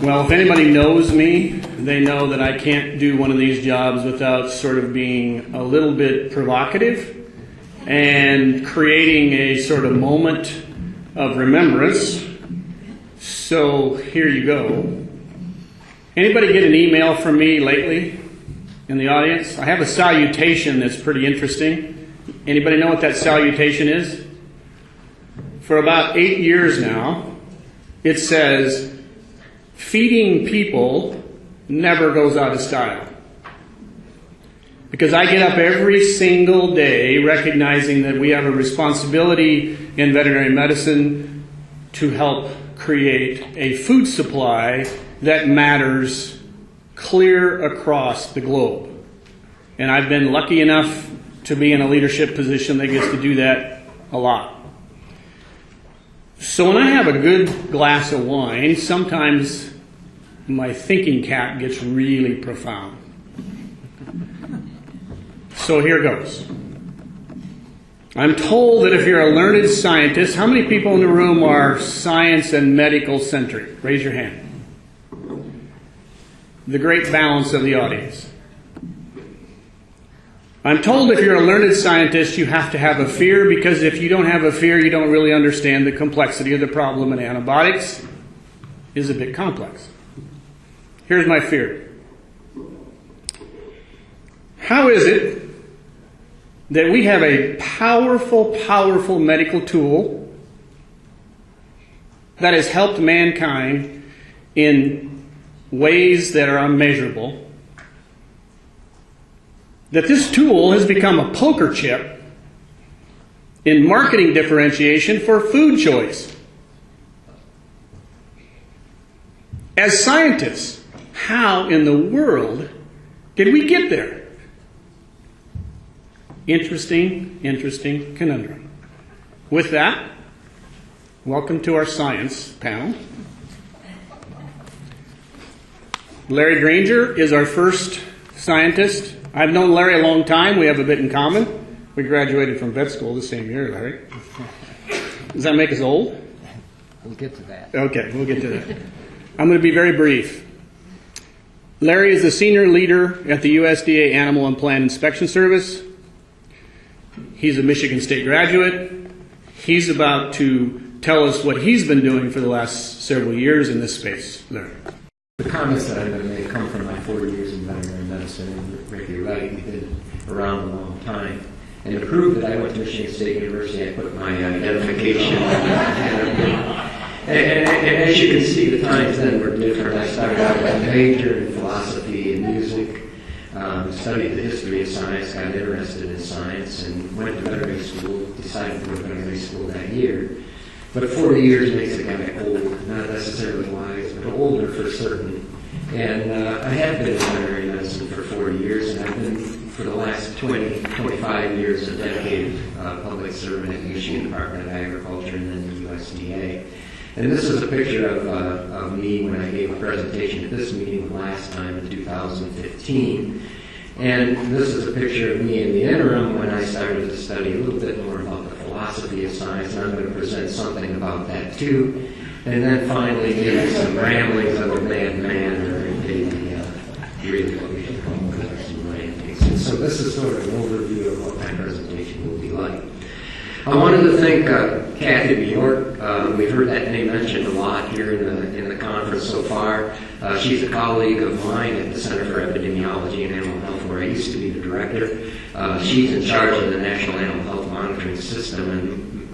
Well, if anybody knows me, they know that I can't do one of these jobs without sort of being a little bit provocative and creating a sort of moment of remembrance. So here you go. Anybody get an email from me lately in the audience? I have a salutation that's pretty interesting. Anybody know what that salutation is? For about 8 years now, it says, "Feeding people never goes out of style." Because I get up every single day recognizing that we have a responsibility in veterinary medicine to help create a food supply that matters clear across the globe. And I've been lucky enough to be in a leadership position that gets to do that a lot. So when I have a good glass of wine, sometimes my thinking cap gets really profound. So here goes. I'm told that if you're a learned scientist, how many people in the room are science and medical centric? Raise your hand. The great balance of the audience. I'm told if you're a learned scientist, you have to have a fear, because if you don't have a fear, you don't really understand the complexity of the problem, and antibiotics is a bit complex. Here's my fear. How is it that we have a powerful, powerful medical tool that has helped mankind in ways that are unmeasurable, that this tool has become a poker chip in marketing differentiation for food choice? As scientists, how in the world did we get there? Interesting conundrum. With that, welcome to our science panel. Larry Granger is our first scientist. I've known Larry a long time. We have a bit in common. We graduated from vet school the same year, Larry. Does that make us old? We'll get to that. Okay, we'll get to that. I'm going to be very brief. Larry is the senior leader at the USDA Animal and Plant Inspection Service. He's a Michigan State graduate. He's about to tell us what he's been doing for the last several years in this space. Larry. The comments that I'm going to make come from my 40 years in veterinary medicine, and Rick, you're right, we've been around a long time. And to prove that I went to Michigan State University, I put my identification and as you can see, the times then were different. I started out with a major in philosophy and music, studied the history of science, got interested in science, and went to veterinary school, decided to go to veterinary school that year. But 40 years makes it kind of old, not necessarily wise, but older for certain. And I have been in veterinary medicine for 40 years, and I've been, for the last 25 years, a dedicated public servant at the Michigan Department of Agriculture and then the USDA. And this is a picture of me when I gave a presentation at this meeting last time in 2015. And this is a picture of me in the interim when I started to study a little bit more about the philosophy of science, and I'm going to present something about that too. And then finally, maybe some ramblings of a madman, or maybe really what we should call some rantings. And so this is sort of an overview of what my presentation will be like. I wanted to thank Kathy Bjork. We've heard that name mentioned a lot here in the conference so far. She's a colleague of mine at the Center for Epidemiology and Animal Health, where I used to be the director. She's in charge of the National Animal Health Monitoring System, and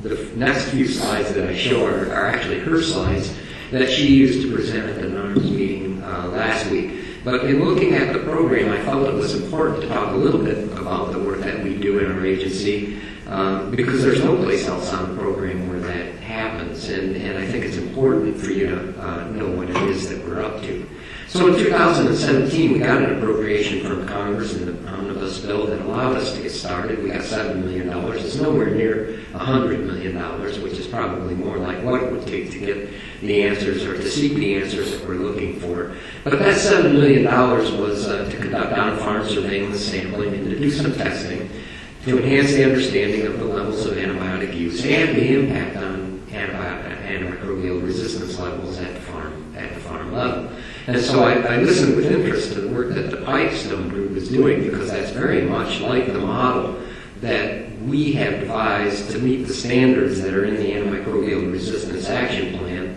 the next few slides that I show are actually her slides that she used to present at the NARMS meeting last week. But in looking at the program, I felt it was important to talk a little bit about the work that we do in our agency, because there's no place else on the program where that happens, and I think it's important for you to know what it is that we're up to. So in 2017, we got an appropriation from Congress in the omnibus bill that allowed us to get started. We got $7 million. It's nowhere near $100 million, which is probably more like what it would take to get the answers or to seek the answers that we're looking for. But that $7 million was to conduct on-farm surveillance sampling and to do some testing to enhance the understanding of the levels of antibiotic use and the impact on antimicrobial resistance levels at the farm level. And so I listened with interest to the work that the Pipestone group is doing, because that's very much like the model that we have devised to meet the standards that are in the Antimicrobial Resistance Action Plan.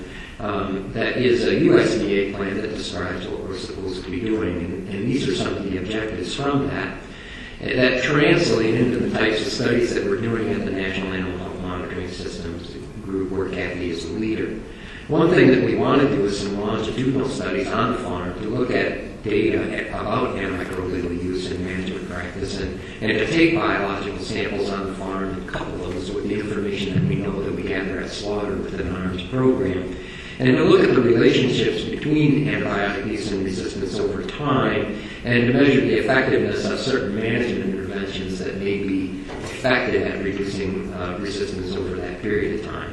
That is a USDA plan that describes what we're supposed to be doing, and these are some of the objectives from that translate into the types of studies that we're doing at the National Animal Health Monitoring Systems group, where Kathy is the leader. One thing that we want to do is some longitudinal studies on the farm to look at data about antimicrobial use and management practice, and to take biological samples on the farm and couple those with the information that we know that we gather at slaughter with the NARMS program, and to look at the relationships between antibiotic use and resistance over time, and to measure the effectiveness of certain management interventions that may be effective at reducing resistance over that period of time.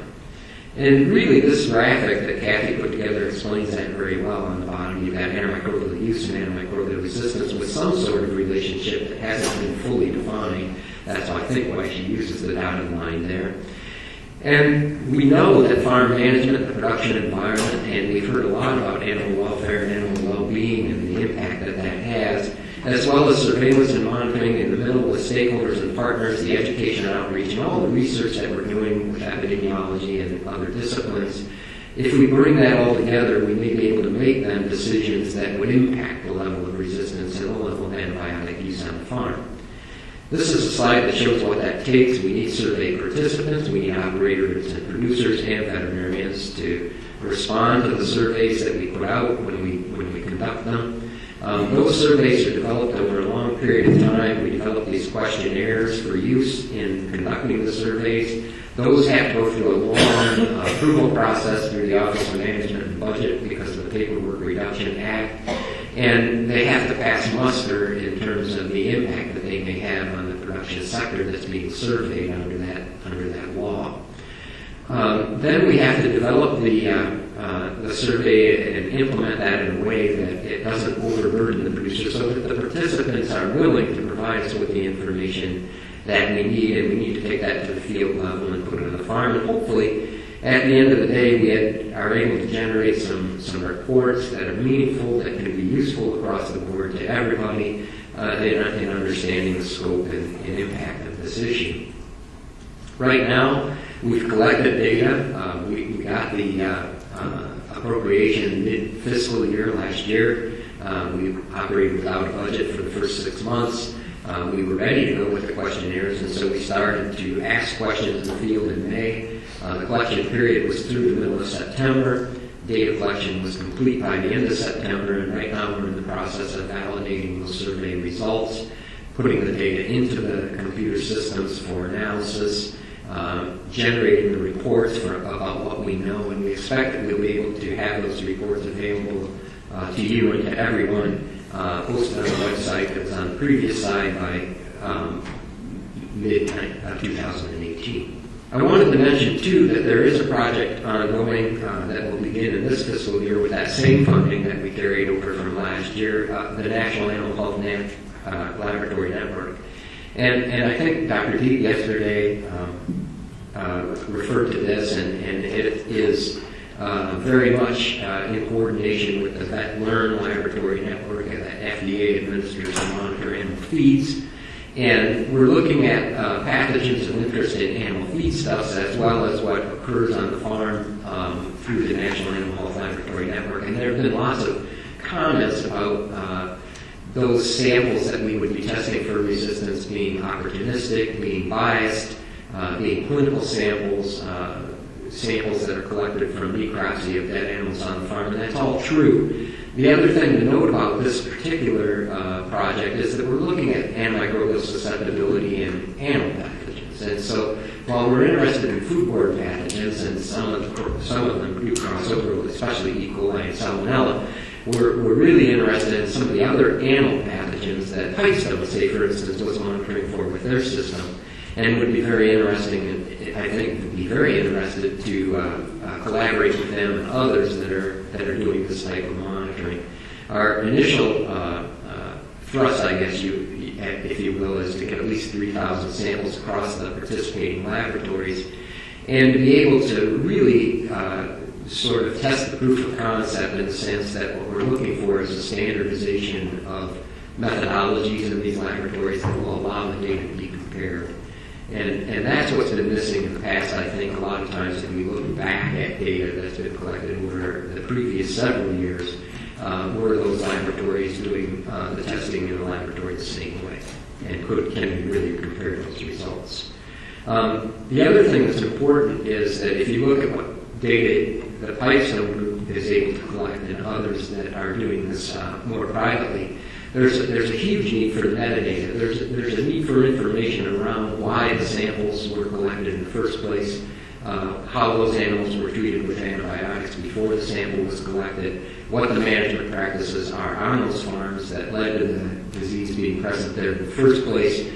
And really, this graphic that Kathy put together explains that very well. On the bottom, you've got antimicrobial use and antimicrobial resistance with some sort of relationship that hasn't been fully defined. That's, I think, why she uses the dotted line there. And we know that farm management, the production environment, and we've heard a lot about animal welfare and animal well-being and the impact that that has, as well as surveillance and monitoring in the middle with stakeholders and partners, the education and outreach, and all the research that we're doing with epidemiology and other disciplines. If we bring that all together, we may be able to make then decisions that would impact the level of resistance and the level of antibiotic use on the farm. This is a slide that shows what that takes. We need survey participants, we need operators and producers and veterinarians to respond to the surveys that we put out when we conduct them. Those surveys are developed over a long period of time. We develop these questionnaires for use in conducting the surveys. Those have to go through a long approval process through the Office of Management and Budget because of the Paperwork Reduction Act. And they have to pass muster in terms of the impact that they may have on the production sector that's being surveyed under that law. Then we have to develop the survey and implement that in a way that it doesn't overburden the producer, so that the participants are willing to provide us with the information that we need, and we need to take that to the field level and put it on the farm. And hopefully, at the end of the day, we are able to generate some reports that are meaningful, that can be useful across the board to everybody in understanding the scope and impact of this issue. Right now, we've collected data. We got the appropriation mid-fiscal year last year. We operated without a budget for the first 6 months. We were ready to go with the questionnaires, and so we started to ask questions in the field in May. The collection period was through the middle of September. Data collection was complete by the end of September, and right now we're in the process of validating those survey results, putting the data into the computer systems for analysis, generating the reports about what we know, and we expect that we'll be able to have those reports available to you and to everyone, posted on the website that was on the previous slide by mid-2018. I wanted to mention, too, that there is a project ongoing that will begin in this fiscal year with that same funding that we carried over from last year, the National Animal Health Laboratory Network. And I think Dr. Deep yesterday referred to this, and it is very much in coordination with the VetLearn Laboratory Network that FDA administers to monitor animal feeds. And we're looking at pathogens of interest in animal feedstuffs as well as what occurs on the farm through the National Animal Health Laboratory Network. And there have been lots of comments about those samples that we would be testing for resistance being opportunistic, being biased, being clinical samples, samples that are collected from necropsy of dead animals on the farm, and that's all true. The other thing to note about this particular project is that we're looking at antimicrobial susceptibility in animal pathogens. And so while we're interested in foodborne pathogens, and some of them do cross over, especially E. coli and Salmonella, we're really interested in some of the other animal pathogens that Pipestone, say, for instance, was monitoring for with their system, and would be very interesting, and I think would be very interested to collaborate with them and others that are doing this type of monitoring. Our initial thrust, I guess, if you will, is to get at least 3,000 samples across the participating laboratories, and to be able to really sort of test the proof of concept in the sense that what we're looking for is a standardization of methodologies in these laboratories that will allow the data to be compared. And that's what's been missing in the past, I think, a lot of times if we look back at data that's been collected over the previous several years, were those laboratories doing the testing in the laboratory the same way? And can we really compare those results? The other thing that's important is that if you look at what data the Pipestone group is able to collect and others that are doing this more privately, there's a huge need for metadata. There's a need for information around why the samples were collected in the first place, how those animals were treated with antibiotics before the sample was collected, what the management practices are on those farms that led to the disease being present there in the first place,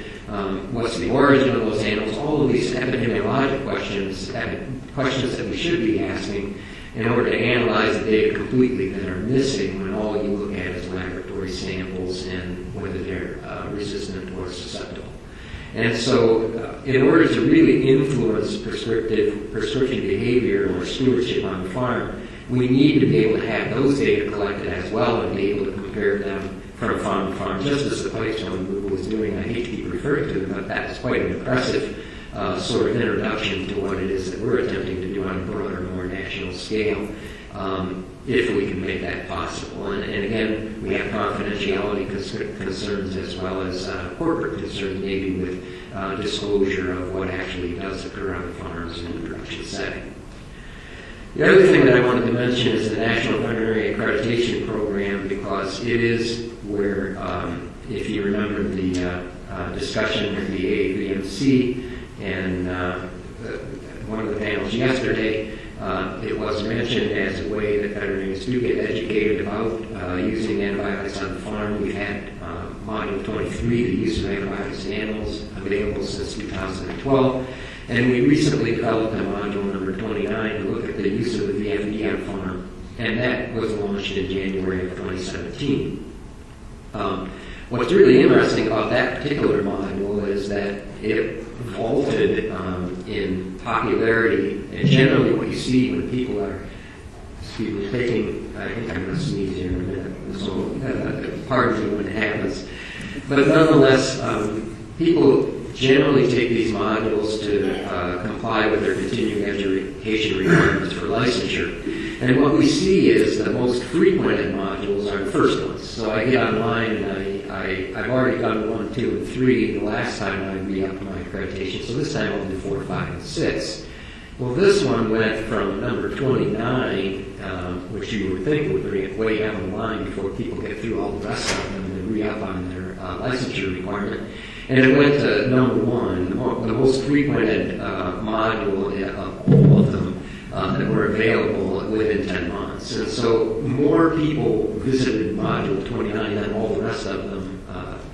what's the origin of those animals, all of these epidemiologic questions that we should be asking in order to analyze the data completely that are missing when all you look at is laboratory samples and whether they're resistant or susceptible. And so in order to really influence prescription behavior or stewardship on the farm, we need to be able to have those data collected as well and be able to compare them from farm to farm, just as the Pipestone group was doing. I hate to keep referring to them, but that's quite an impressive sort of introduction to what it is that we're attempting to do on a broader, more national scale, if we can make that possible. And again, we have confidentiality concerns as well as corporate concerns, maybe with disclosure of what actually does occur on the farms in the production setting. The other thing that I wanted to mention is the National Veterinary Accreditation Program, because it is where, if you remember the discussion at the AAVMC and one of the panels yesterday, it was mentioned as a way that veterinarians do get educated about using antibiotics on the farm. We've had Module 23, the use of antibiotics in animals, available since 2012. And we recently developed a module number 29 to look at the use of the VFD on farm, and that was launched in January of 2017. What's really interesting about that particular module is that it vaulted in popularity, and generally what you see when people are taking, I think I'm going to sneeze here in a minute, so pardon me when it happens, but nonetheless, people generally take these modules to comply with their continuing education requirements for licensure. And what we see is the most frequented modules are the first ones. So I get online and I've already done 1, 2, and 3. The last time I re-upped my accreditation, so this time I'll do 4, 5, and 6. Well, this one went from number 29, which you would think would bring it way down the line before people get through all the rest of them and re-up on their licensure requirement. And it went to number 1, the most frequented module of all of them that were available within 10 months. And so more people visited module 29 than all the rest of them.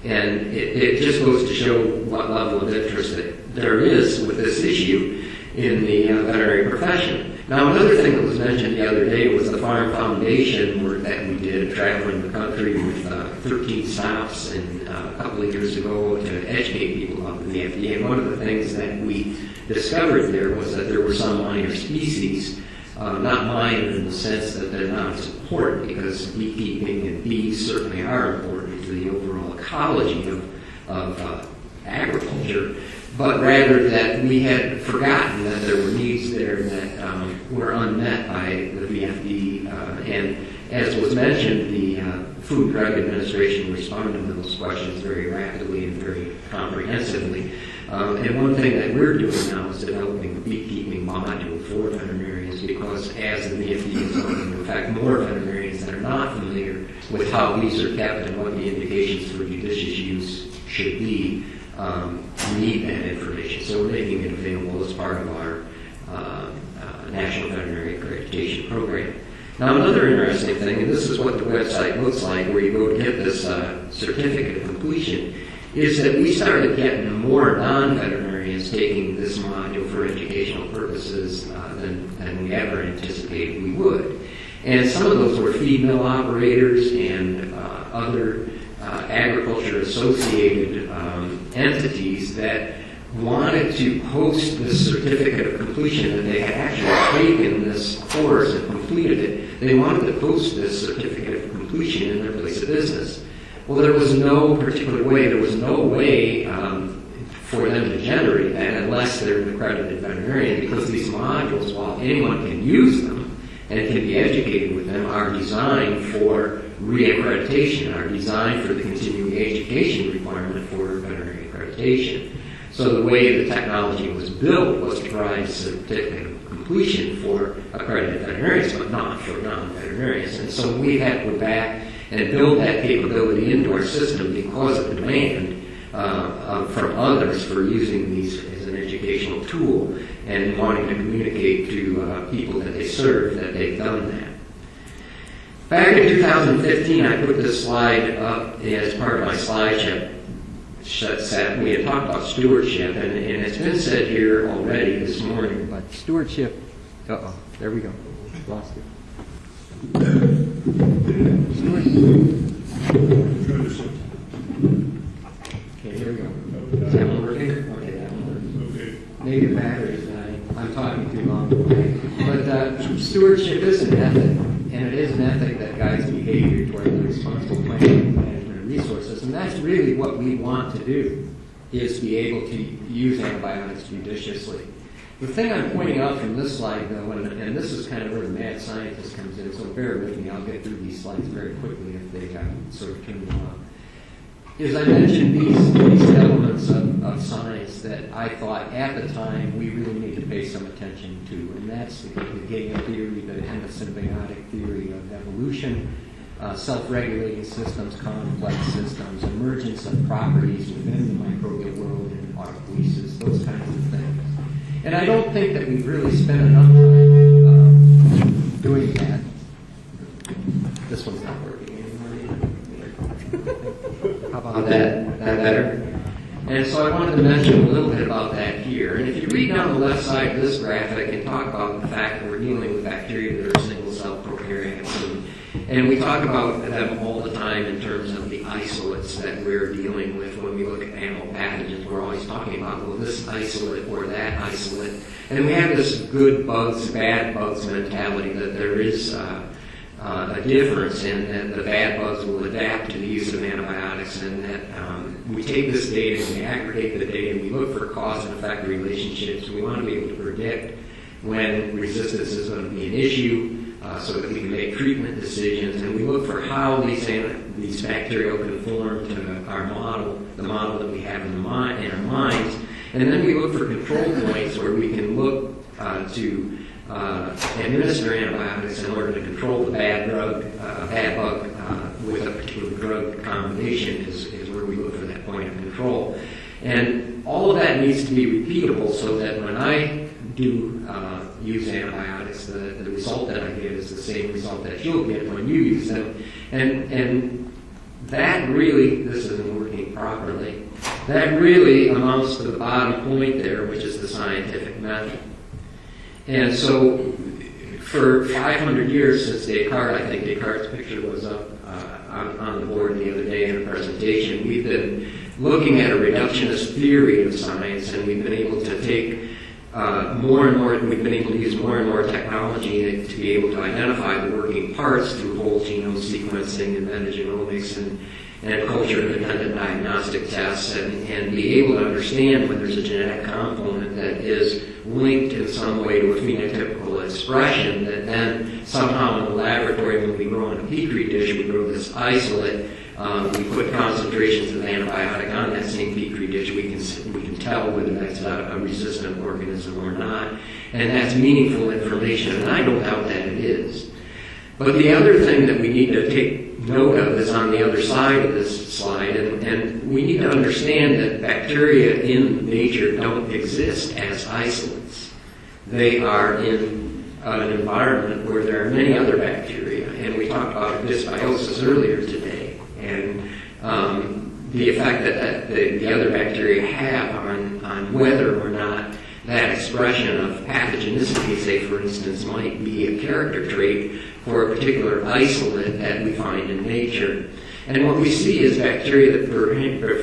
And it just goes to show what level of interest that there is with this issue in the veterinary profession. Now, another thing that was mentioned the other day was the Farm Foundation work that we did, traveling the country with 13 stops and a couple of years ago to educate people about the VFD. And one of the things that we discovered there was that there were some minor species, not minor in the sense that they're not as important, because beekeeping and bees certainly are important to the overall ecology of agriculture, but rather that we had forgotten that there were needs there that were unmet by the VFD. And as was mentioned, the Food and Drug Administration responded to those questions very rapidly and very comprehensively. And one thing that we're doing now is developing a beekeeping module for veterinarians, because as the VFD is looking, in fact, more veterinarians that are not familiar with how bees are kept and what the indications for judicious use should be need that information. So we're making it available as part of our National Veterinary Accreditation Program. Now, another interesting thing, and this is what the website looks like where you go to get this certificate of completion, is that we started getting more non-veterinarians taking this module for educational purposes than we ever anticipated we would. And some of those were feed mill operators and other agriculture-associated entities that wanted to post this certificate of completion, that they had actually taken this course and completed it. They wanted to post this certificate of completion in their place of business. Well, there was no particular way, for them to generate that unless they're an accredited veterinarian, because these modules, while anyone can use them and can be educated with them, are designed for reaccreditation, are designed for the continuing education requirement for veterinary accreditation. So the way the technology was built was to provide a certificate of completion for accredited veterinarians, but not for non-veterinarians. And so we had to go back and build that capability into our system because of demand from others for using these as an educational tool and wanting to communicate to people that they serve that they've done that. Back in 2015, I put this slide up as part of my slide set. We had talked about stewardship, and it's been said here already this morning, but stewardship, there we go, lost it. Okay, here we go. Is that one working? Okay, that one works. Okay. Maybe the battery's dying. I'm talking too long. But stewardship is an ethic, and it is an ethic that guides behavior toward the responsible planning and management of resources. And that's really what we want to do, is be able to use antibiotics judiciously. The thing I'm pointing out from this slide, though, and this is kind of where the mad scientist comes in, so bear with me. I'll get through these slides very quickly if they sort of turn them up. Is I mentioned these elements of science that I thought at the time we really need to pay some attention to, and that's the game theory, the endosymbiotic theory of evolution, self-regulating systems, complex systems, emergence of properties within the microbial world, and APHIS, those kinds of things. And I don't think that we've really spent enough time doing that. This one's not working anymore. How about that? That better? And so I wanted to mention a little bit about that here. And if you read down the left side of this graphic and talk about the fact that we're dealing with bacteria that are single-cell prokaryotes, and we talk about them all the time in terms of the isolates that we're dealing with when we look at animal pathogens. We're always talking about, well, this isolate or that isolate. And we have this good bugs, bad bugs mentality that there is a difference in that the bad bugs will adapt to the use of antibiotics, and that we take this data and we aggregate the data and we look for cause and effect relationships. We want to be able to predict when resistance is going to be an issue so that we can make treatment decisions, and we look for how these bacteria conform to our model, the model that we have in our minds, and then we look for control points where we can look to administer antibiotics in order to control the bad bug with a particular drug combination is where we look for that point of control. And all of that needs to be repeatable so that when I do use antibiotics, the result that I get is the same result that you'll get when you use them. And that really, this isn't working properly, that really amounts to the bottom point there, which is the scientific method. And so for 500 years since Descartes, I think Descartes' picture was up on the board the other day in a presentation, we've been looking at a reductionist theory of science, and we've been able to take we've been able to use more and more technology to be able to identify the working parts through whole genome sequencing and metagenomics and culture-independent diagnostic tests, and be able to understand when there's a genetic component that is linked in some way to a phenotypical expression that then somehow in the laboratory, when we grow in a petri dish, we grow this isolate, we put concentrations of antibiotic on that same petri dish, we can tell whether that's a resistant organism or not, and that's meaningful information, and I don't doubt that it is. But the other thing that we need to take note of is on the other side of this slide, and we need to understand that bacteria in nature don't exist as isolates. They are in an environment where there are many other bacteria, and we talked about dysbiosis earlier today, and the effect that the other bacteria have on whether or not that expression of pathogenicity, say for instance, might be a character trait for a particular isolate that we find in nature. And what we see is bacteria that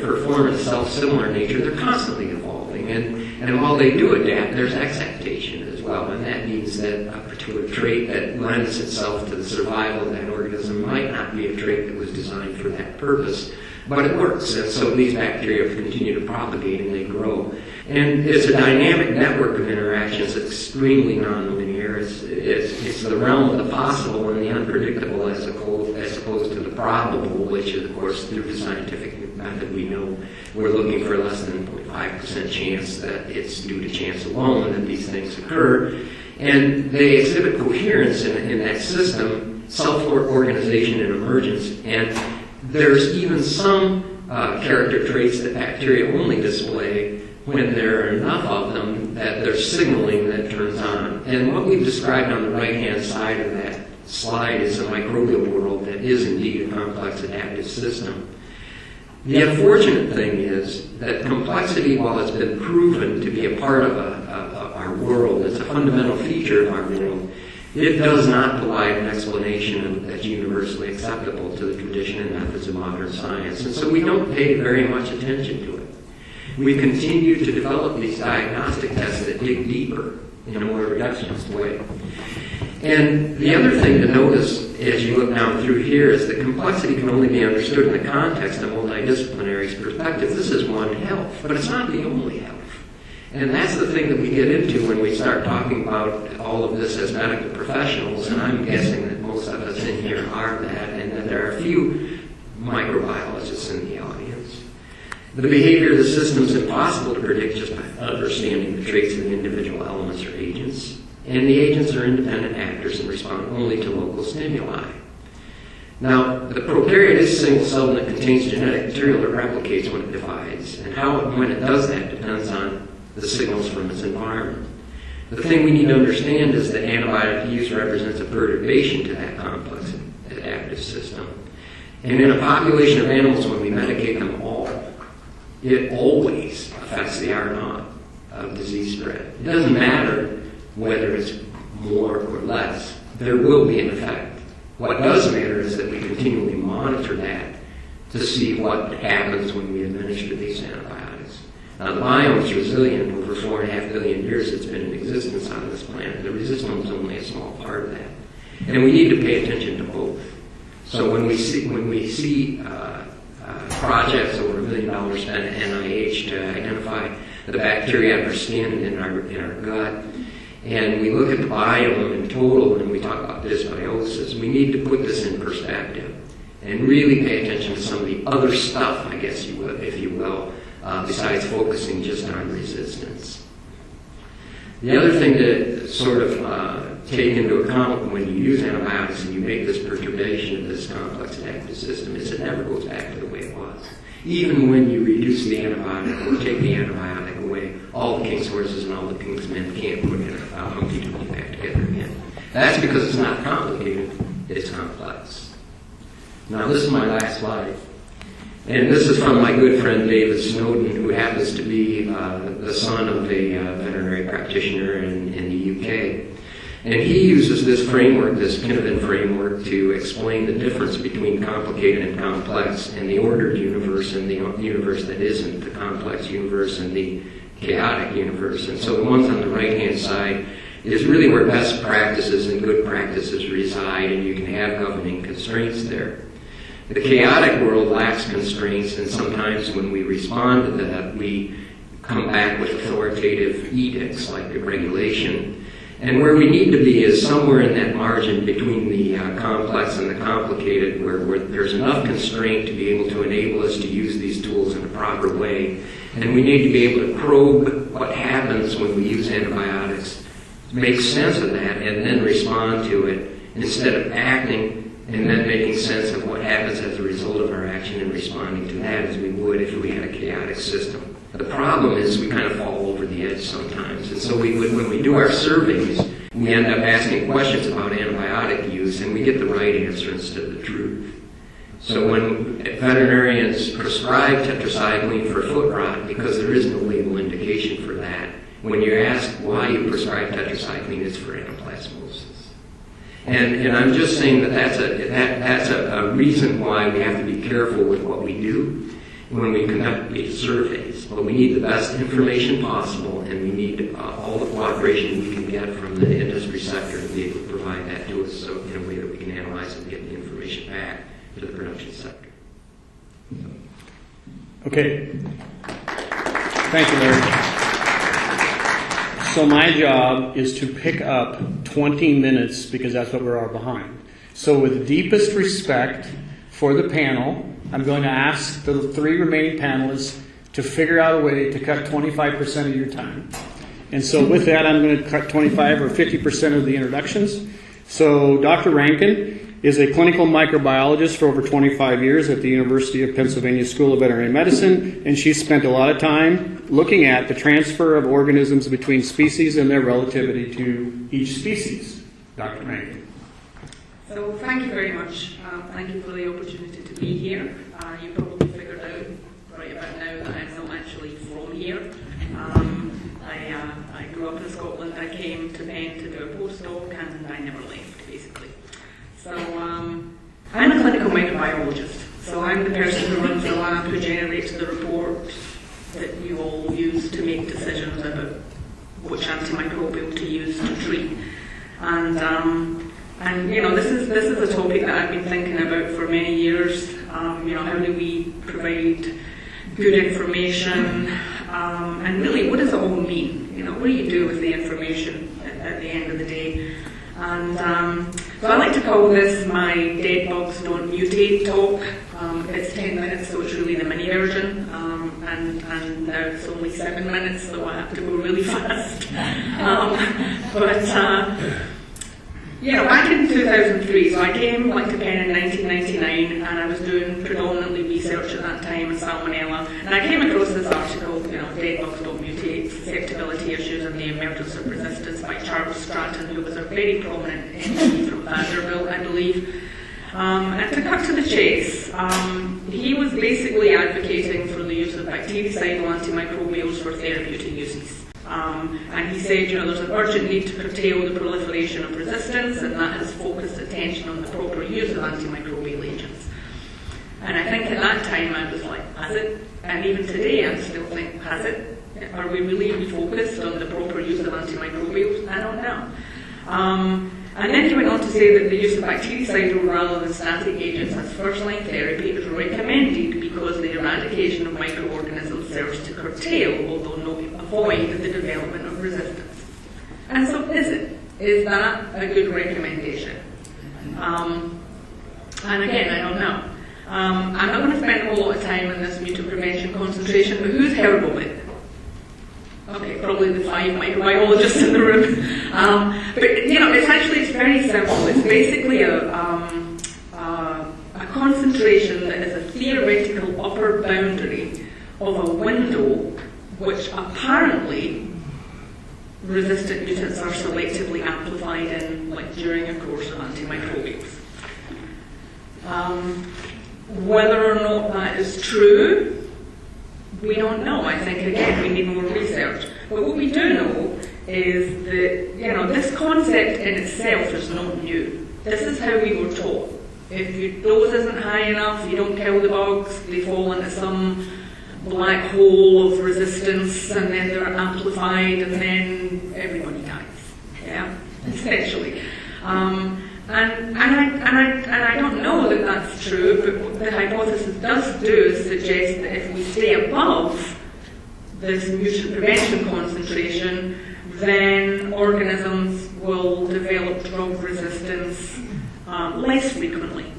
perform a self-similar nature, they're constantly evolving. adapting. And while they do adapt, there's exaptation as well, and that means that a particular trait that lends itself to the survival of that organism might not be a trait that was designed for that purpose, but it works. And so these bacteria continue to propagate and they grow. And it's a dynamic network of interactions that's extremely nonlinear. It's the realm of the possible and the unpredictable as opposed to the probable, which is, of course, through the scientific method we know we're looking for less than 0.5% chance that it's due to chance alone that these things occur. And they exhibit coherence in that system, self-organization and emergence. And there's even some character traits that bacteria only display when there are enough of them that there's signaling that turns on. And what we've described on the right-hand side of that slide is a microbial world that is indeed a complex adaptive system. The unfortunate thing is that complexity, while it's been proven to be a part of our world, it's a fundamental feature of our world, it does not provide an explanation that's universally acceptable to the tradition and methods of modern science. And so we don't pay very much attention to it. We continue to develop these diagnostic tests that dig deeper in a more reductionist way. And the other thing to notice as you look down through here is that complexity can only be understood in the context of multidisciplinary perspective. This is one health, but it's not the only health. And that's the thing that we get into when we start talking about all of this as medical professionals, and I'm guessing that most of us in here are that, and that there are a few microbiologists in the audience. The behavior of the system is impossible to predict just by understanding the traits of the individual elements or agents, and the agents are independent actors and respond only to local stimuli. Now, the prokaryote is a single cell that contains genetic material that replicates when it divides, and how and when it does that depends on the signals from its environment. The thing we need to understand is that antibiotic use represents a perturbation to that complex adaptive system. And in a population of animals, when we medicate them all, it always affects the R0 of disease spread. It doesn't matter whether it's more or less. There will be an effect. What does matter is that we continually monitor that to see what happens when we administer these antibiotics. Now, the biome is resilient. Over 4.5 billion years it's been in existence on this planet. The resistance is only a small part of that. And we need to pay attention to both. So when we see projects over $1 million spent at NIH to identify the bacteria in our skin and in our gut, and we look at the biome in total and we talk about dysbiosis, we need to put this in perspective and really pay attention to some of the other stuff, I guess you would, if you will, besides focusing just on resistance. The other thing to sort of take into account when you use antibiotics and you make this perturbation of this complex adaptive system is it never goes back to the way it was. Even when you reduce the antibiotic or take the antibiotic away, all the king's horses and all the king's men can't put Humpty Dumpty back together again. That's because it's not complicated, it's complex. Now this is my last slide. And this is from my good friend David Snowden, who happens to be the son of a veterinary practitioner in the UK. And he uses this framework, this Pinnevin framework, to explain the difference between complicated and complex and the ordered universe and the universe that isn't, the complex universe and the chaotic universe. And so the ones on the right-hand side is really where best practices and good practices reside, and you can have governing constraints there. The chaotic world lacks constraints, and sometimes when we respond to that, we come back with authoritative edicts like the regulation. And where we need to be is somewhere in that margin between the complex and the complicated, where there's enough constraint to be able to enable us to use these tools in a proper way. And we need to be able to probe what happens when we use antibiotics, make sense of that, and then respond to it instead of acting and then making sense of what happens as a result of our action and responding to that as we would if we had a chaotic system. The problem is we kind of fall over the edge sometimes. And so when we do our surveys, we end up asking questions about antibiotic use and we get the right answer instead of the truth. So when veterinarians prescribe tetracycline for foot rot because there is no label indication for that, when you ask why you prescribe tetracycline, it's for anaplasmosis. And I'm just saying that that's a reason why we have to be careful with what we do. when we conduct these surveys. But we need the best information possible, and we need all the cooperation we can get from the industry sector to be able to provide that to us so in a way that we can analyze and get the information back to the production sector. Okay. Thank you, Larry. So my job is to pick up 20 minutes because that's what we're all behind. So with deepest respect for the panel, I'm going to ask the 3 remaining panelists to figure out a way to cut 25% of your time. And so with that, I'm going to cut 25 or 50% of the introductions. So Dr. Rankin is a clinical microbiologist for over 25 years at the University of Pennsylvania School of Veterinary Medicine, and she spent a lot of time looking at the transfer of organisms between species and their relativity to each species. Dr. Rankin. So thank you very much. Thank you for the opportunity to be here. You probably figured out right about now that I'm not actually from here. I grew up in Scotland. I came to Penn to do a postdoc, and I never left, basically. So I'm a clinical microbiologist. So I'm the person who runs the lab, who generates the report that you all use to make decisions about which antimicrobial to use to treat. And you know, this is a topic that I've been thinking about for many years. You know, how do we provide good information? And really, what does it all mean? You know, what do you do with the information at the end of the day? And so I like to call this my Dead Bugs Don't Mutate talk. It's 10 minutes, so it's really the mini version. And now it's only 7 minutes, so I have to go really fast. You know, back in 2003, so I came to Penn in 1999, and I was doing predominantly research at that time in Salmonella, and I came across this article, you know, Dead Bugs Don't Mutate, Susceptibility Issues and the Emergence of Resistance by W Stratton, who was a very prominent MD from Vanderbilt, I believe. And to cut to the chase, he was basically advocating for the use of bactericidal antimicrobials for therapeutic uses. And he said, you know, there's an urgent need to curtail the proliferation of resistance, and that has focused attention on the proper use of antimicrobial agents. And I think at that time I was like, has it? And even today I still think, has it? Are we really refocused on the proper use of antimicrobials? I don't know. And then he went on to say that the use of bactericidal rather than static agents as first-line therapy is recommended because the eradication of microorganisms serves to curtail, although not avoid, the development of resistance. And so is it? Is that a good recommendation? And again, I don't know. I'm not going to spend a whole lot of time on this mutant prevention concentration, but who's heard of it? Okay, probably the 5 microbiologists in the room. But you know, it's very simple. It's basically a concentration that is a theoretical upper boundary of a window which apparently resistant mutants are selectively amplified in, like during a course of antimicrobials. Whether or not that is true, we don't know. I think, again, we need more research. But what we do know is that, you know, this concept in itself is not new. This is how we were taught. If your dose isn't high enough, you don't kill the bugs, they fall into some black hole of resistance, and then they're amplified, and then everybody dies. Yeah, essentially. And I don't know that that's true, but what the hypothesis does do is suggest that if we stay above this mutant prevention concentration, then organisms will develop drug resistance less frequently.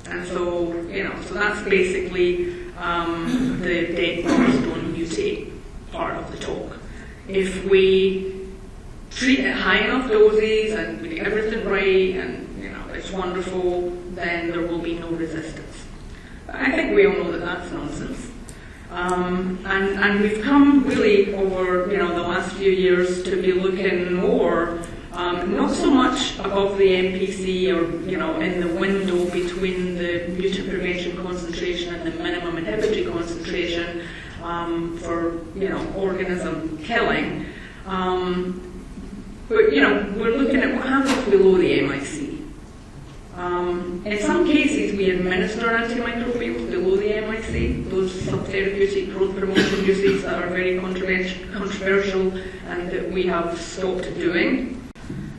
And so, you know, so that's basically the dead bugs don't mutate part of the talk. If we treat at high enough doses and we do everything right and it's wonderful, then there will be no resistance. But I think we all know that that's nonsense. And we've come really over the last few years to be looking more, not so much above the MPC or in the window between the mutant prevention concentration and the minimum inhibitory concentration for organism killing. But we're looking at what happens below the MIC. In some cases, we administer antimicrobials below the MIC, those sub-30 therapeutic growth promotion uses that are very controversial and that we have stopped doing.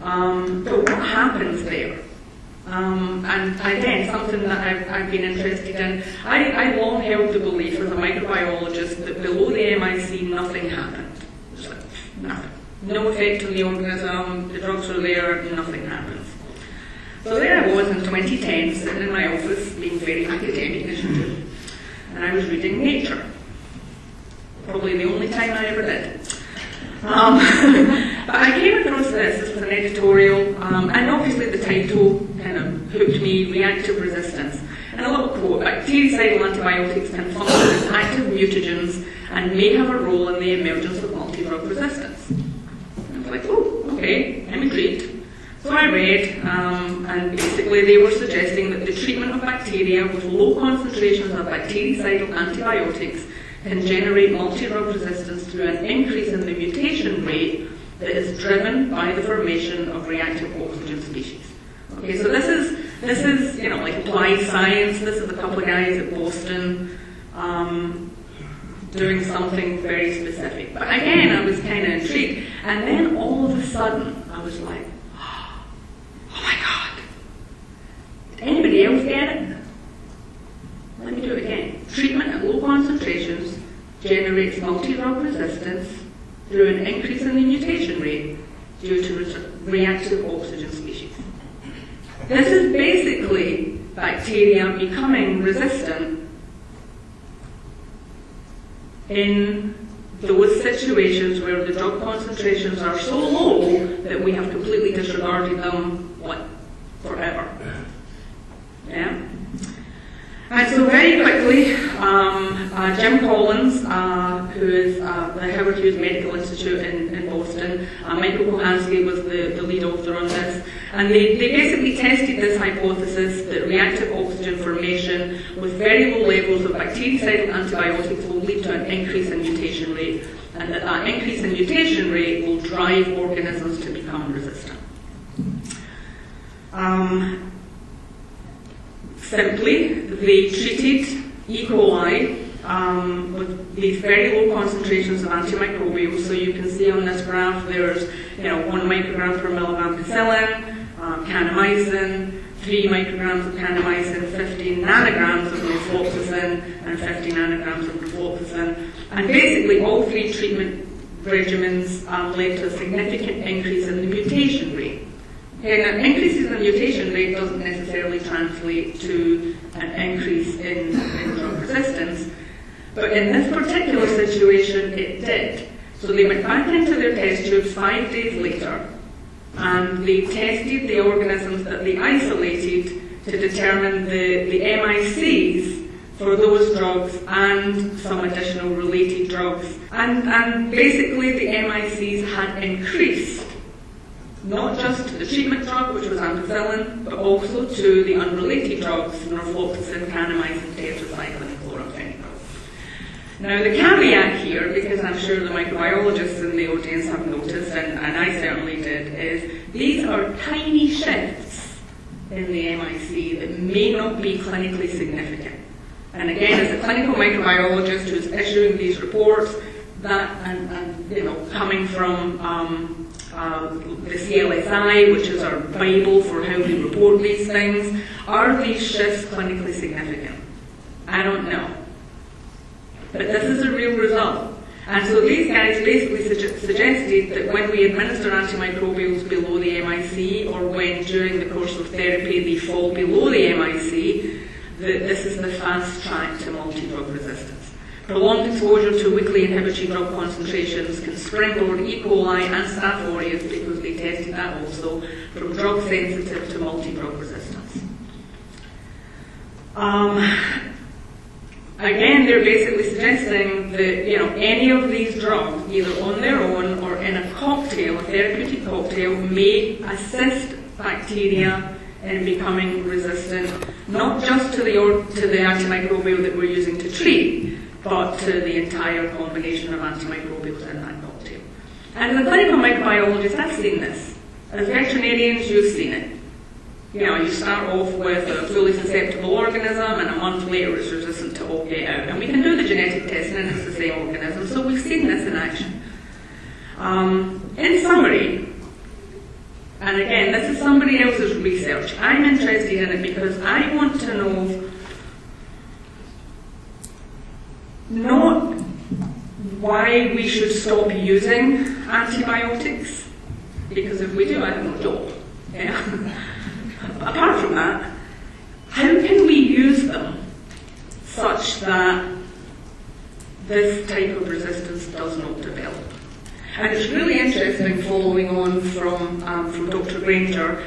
But what happens there? And again, something that I've been interested in. I long held the belief as a microbiologist that below the MIC nothing happened. Just like, nothing. No effect on the organism, the drugs are there, nothing happens. So there I was in 2010, sitting in my office, being very academic as you do, and I was reading Nature. Probably the only time I ever did. But I came across this was an editorial, and obviously the title kind of hooked me, Reactive Resistance. And a little quote, bactericidal antibiotics can function as active mutagens and may have a role in the emergence of multi-drug resistance. And I was like, oh, okay, I'm intrigued. So I read, and basically they were suggesting that the treatment of bacteria with low concentrations of bactericidal antibiotics can generate multi-drug resistance through an increase in the mutation rate that is driven by the formation of reactive oxygen species. Okay, so this is like applied science. This is a couple of guys at Boston doing something very specific. But again, I was kind of intrigued, and then all of a sudden I was like, oh my God! Did anybody else get it? Let me do it again. Treatment at low concentrations generates multi-drug resistance through an increase in the mutation rate due to reactive oxygen species. This is basically bacteria becoming resistant in those situations where the drug concentrations are so low that we have completely disregarded them, forever. Yeah? And so very quickly, Jim Collins, who is the Howard Hughes Medical Institute in Boston, Michael Kohansky was the lead author on this, and they basically tested this hypothesis that reactive oxygen formation with very low levels of bactericidal antibiotics will lead to an increase in mutation rate, and that increase in mutation rate will drive organisms to become resistant. Simply, they treated E. coli with these very low concentrations of antimicrobials. So you can see on this graph there's 1 microgram per milligram ampicillin, kanamycin, 3 micrograms of kanamycin, 50 nanograms of rofloxacin, and 50 nanograms of rofloxacin. And basically all 3 treatment regimens led to a significant increase in the mutation rate. Okay, now increases in the mutation rate doesn't necessarily translate to an increase in drug resistance, but in this particular situation it did. So they went back into their test tubes 5 days later and they tested the organisms that they isolated to determine the MICs for those drugs and some additional related drugs. And basically the MICs had increased, not just to the treatment drug, which was ampicillin, but also to the unrelated drugs, rofloxacin, kanamycin, tetracycline, and chloramphenicol. Now the caveat here, because I'm sure the microbiologists in the audience have noticed, and I certainly did, is these are tiny shifts in the MIC that may not be clinically significant. And again, as a clinical microbiologist who's issuing these reports, that and coming from the CLSI, which is our Bible for how we report these things, are these shifts clinically significant? I don't know. But this is a real result. And so these guys basically suggested that when we administer antimicrobials below the MIC, or when during the course of therapy they fall below the MIC, that this is the fast track to multi-drug resistance. Prolonged exposure to weakly inhibitory drug concentrations can springboard E. coli and Staph aureus, because they tested that also, from drug sensitive to multi-drug resistance. Again, they're basically suggesting that any of these drugs, either on their own or in a cocktail, a therapeutic cocktail, may assist bacteria in becoming resistant, not just to the antimicrobial that we're using to treat, but to the entire combination of antimicrobials in that cocktail. And as a clinical microbiologist, I've seen this. As veterinarians, you've seen it. You start off with a fully susceptible organism, and a month later it's resistant to all get out. And we can do the genetic testing and it's the same organism, so we've seen this in action. In summary, and again, this is somebody else's research, I'm interested in it because I want to know not why we should stop using antibiotics, because if we do, I have no job. Yeah. Apart from that, how can we use them such that this type of resistance does not develop? And it's really interesting following on from Dr. Granger,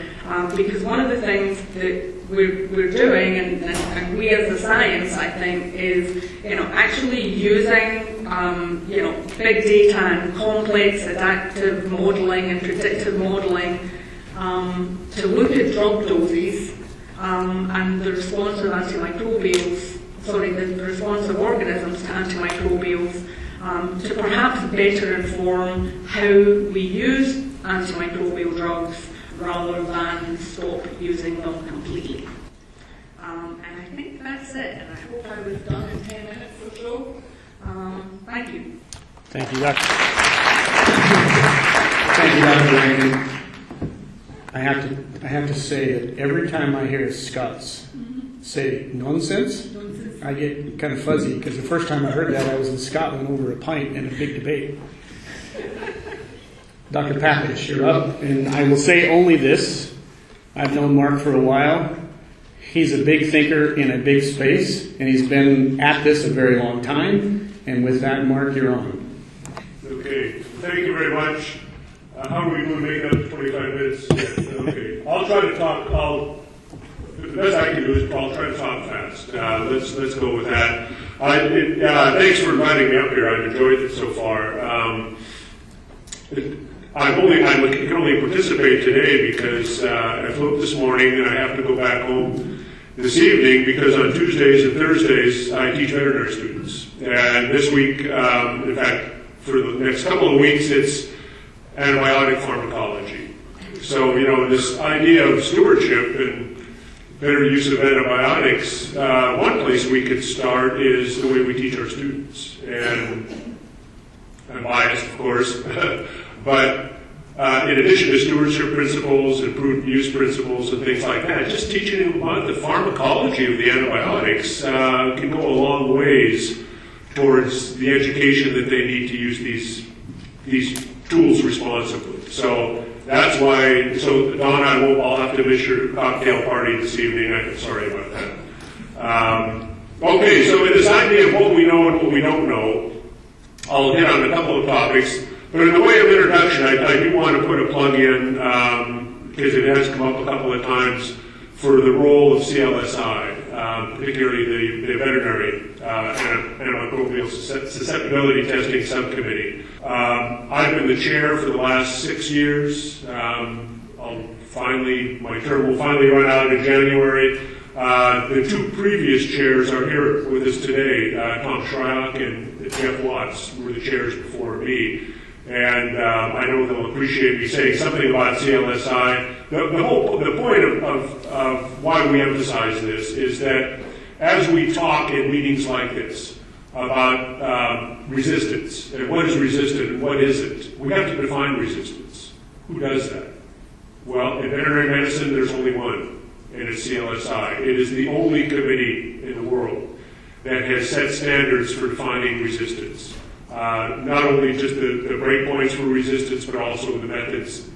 because one of the things that we're doing, and we as a science, I think, is actually using big data and complex adaptive modelling and predictive modelling to look at drug doses and the response of antimicrobials, the response of organisms to antimicrobials, to perhaps better inform how we use antimicrobial drugs rather than stop using them completely. And I think that's it, and I hope I was done in 10 minutes or so. Thank you. Thank you, Dr. Thank you, Dr. Rankin. I have to say that every time I hear Scots say nonsense, I get kind of fuzzy, because the first time I heard that I was in Scotland over a pint in a big debate. Dr. Papich, you're up, and I will say only this. I've known Mark for a while. He's a big thinker in a big space, and he's been at this a very long time. And with that, Mark, you're on. Okay, thank you very much. How are we going to make up 25 minutes? Okay, I'll try to talk. The best I can do is I'll try to talk fast. Let's go with that. Thanks for inviting me up here. I've enjoyed it so far. I can only participate today because I flew this morning and I have to go back home this evening because on Tuesdays and Thursdays I teach veterinary students. And this week, in fact, for the next couple of weeks, it's antibiotic pharmacology. So, this idea of stewardship and better use of antibiotics, one place we could start is the way we teach our students. And I'm biased, of course, but in addition to stewardship principles and prudent use principles and things like that, just teaching them about the pharmacology of the antibiotics can go a long ways towards the education that they need to use these tools responsibly. So that's why, Don, I'll have to miss your cocktail party this evening. I'm sorry about that. Okay, so in this idea of what we know and what we don't know, I'll hit on a couple of topics. But in the way of introduction, I do want to put a plug in, because it has come up a couple of times, for the role of CLSI, particularly the veterinary antimicrobial susceptibility testing subcommittee. I've been the chair for the last 6 years. My term will finally run out in January. The two previous chairs are here with us today. Tom Shryock and Jeff Watts were the chairs before me. And I know they'll appreciate me saying something about CLSI. The point of why we emphasize this is that as we talk in meetings like this about resistance, and what is resistant and what isn't, we have to define resistance. Who does that? Well, in veterinary medicine, there's only one, and it's CLSI. It is the only committee in the world that has set standards for defining resistance. Not only just the breakpoints for resistance, but also the methods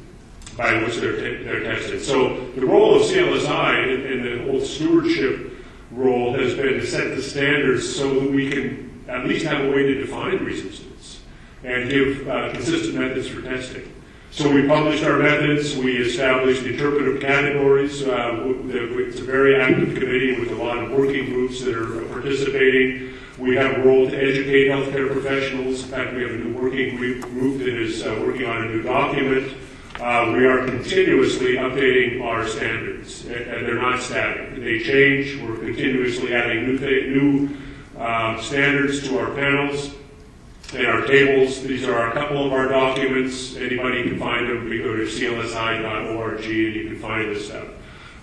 by which they're tested. So the role of CLSI and the whole stewardship role has been to set the standards so that we can at least have a way to define resistance and give consistent methods for testing. So we published our methods, we established interpretive categories. It's a very active committee with a lot of working groups that are participating. We have a role to educate healthcare professionals. In fact, we have a new working group that is working on a new document. We are continuously updating our standards, and they're not static. They change. We're continuously adding new standards to our panels and our tables. These are a couple of our documents. Anybody can find them. You go to clsi.org and you can find this stuff.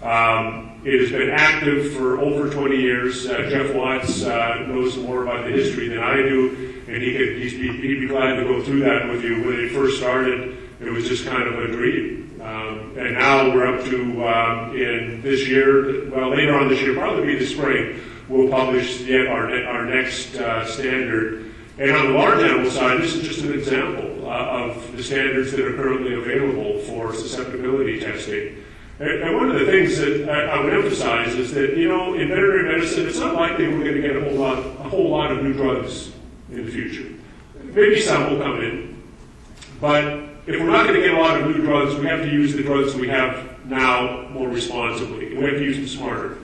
It has been active for over 20 years. Jeff Watts knows more about the history than I do, and he'd be glad to go through that with you. When it first started, it was just kind of a dream. And now we're up to, in this year, well, later on this year, probably the spring, we'll publish yet our next standard. And on the large animal side, this is just an example of the standards that are currently available for susceptibility testing. And one of the things that I would emphasize is that, in veterinary medicine, it's not likely we're going to get a whole lot of new drugs in the future. Maybe some will come in, but if we're not going to get a lot of new drugs, we have to use the drugs we have now more responsibly. We have to use them smarter.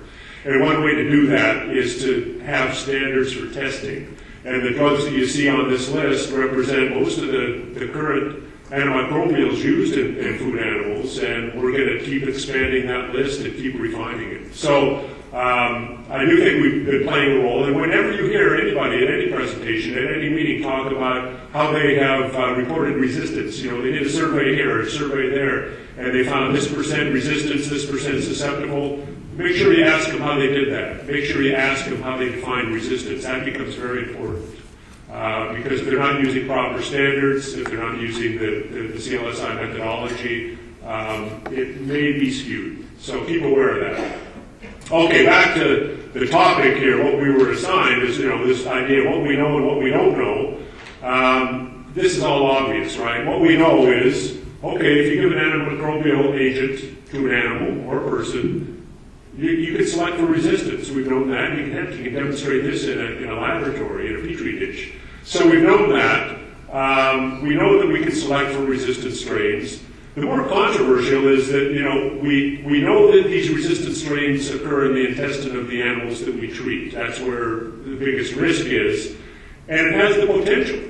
And one way to do that is to have standards for testing. And the drugs that you see on this list represent most of the current antimicrobials used in food animals, and we're going to keep expanding that list and keep refining it. So I do think we've been playing a role, and whenever you hear anybody at any presentation, at any meeting, talk about how they have reported resistance, they did a survey here, a survey there, and they found this percent resistance, this percent susceptible, make sure you ask them how they did that. Make sure you ask them how they define resistance. That becomes very important. Because if they're not using proper standards, if they're not using the CLSI methodology, it may be skewed. So keep aware of that. Okay, back to the topic here. What we were assigned is, this idea of what we know and what we don't know. This is all obvious, right? What we know is, okay, if you give an antimicrobial agent to an animal or a person, you can select for resistance. We've known that. You can demonstrate this in a laboratory, in a petri dish. So we've known that. We know that we can select for resistant strains. The more controversial is that, we know that these resistant strains occur in the intestine of the animals that we treat. That's where the biggest risk is. And it has the potential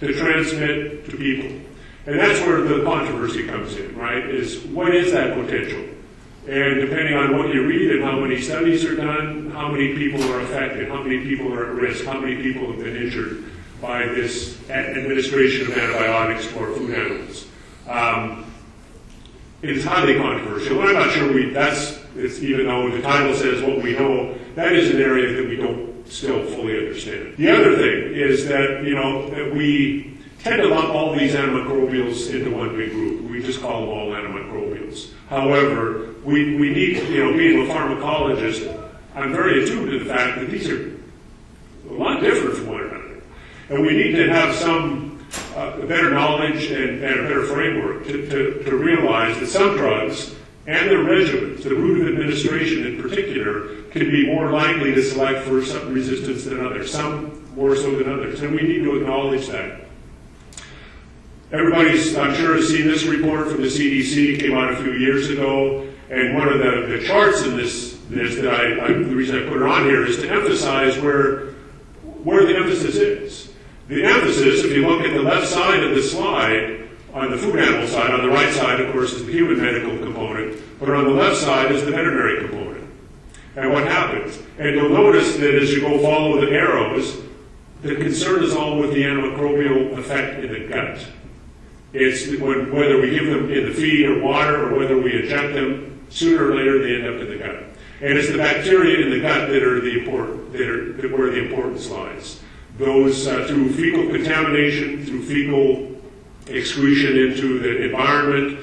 to transmit to people. And that's where the controversy comes in, right? Is what is that potential? And depending on what you read and how many studies are done, how many people are affected, how many people are at risk, how many people have been injured by this administration of antibiotics for food animals. It's highly controversial. I'm not sure even though the title says what we know, that is an area that we don't still fully understand. The other thing is that, that we tend to lump all these antimicrobials into one big group. We just call them all antimicrobials. However, we need, being a pharmacologist, I'm very attuned to the fact that these are a lot different from one another. And we need to have some better knowledge and a better framework to realize that some drugs and their regimens, the route of administration in particular, can be more likely to select for some resistance than others, some more so than others. And we need to acknowledge that. Everybody's, I'm sure, has seen this report from the CDC, came out a few years ago, and one of the charts in this that the reason I put it on here is to emphasize where the emphasis is. The emphasis, if you look at the left side of the slide, on the food animal side, on the right side, of course, is the human medical component, but on the left side is the veterinary component. And what happens? And you'll notice that as you go follow the arrows, the concern is all with the antimicrobial effect in the gut. It's whether we give them in the feed or water or whether we inject them, sooner or later they end up in the gut. And it's the bacteria in the gut that are where the importance lies. Those through fecal contamination, through fecal excretion into the environment,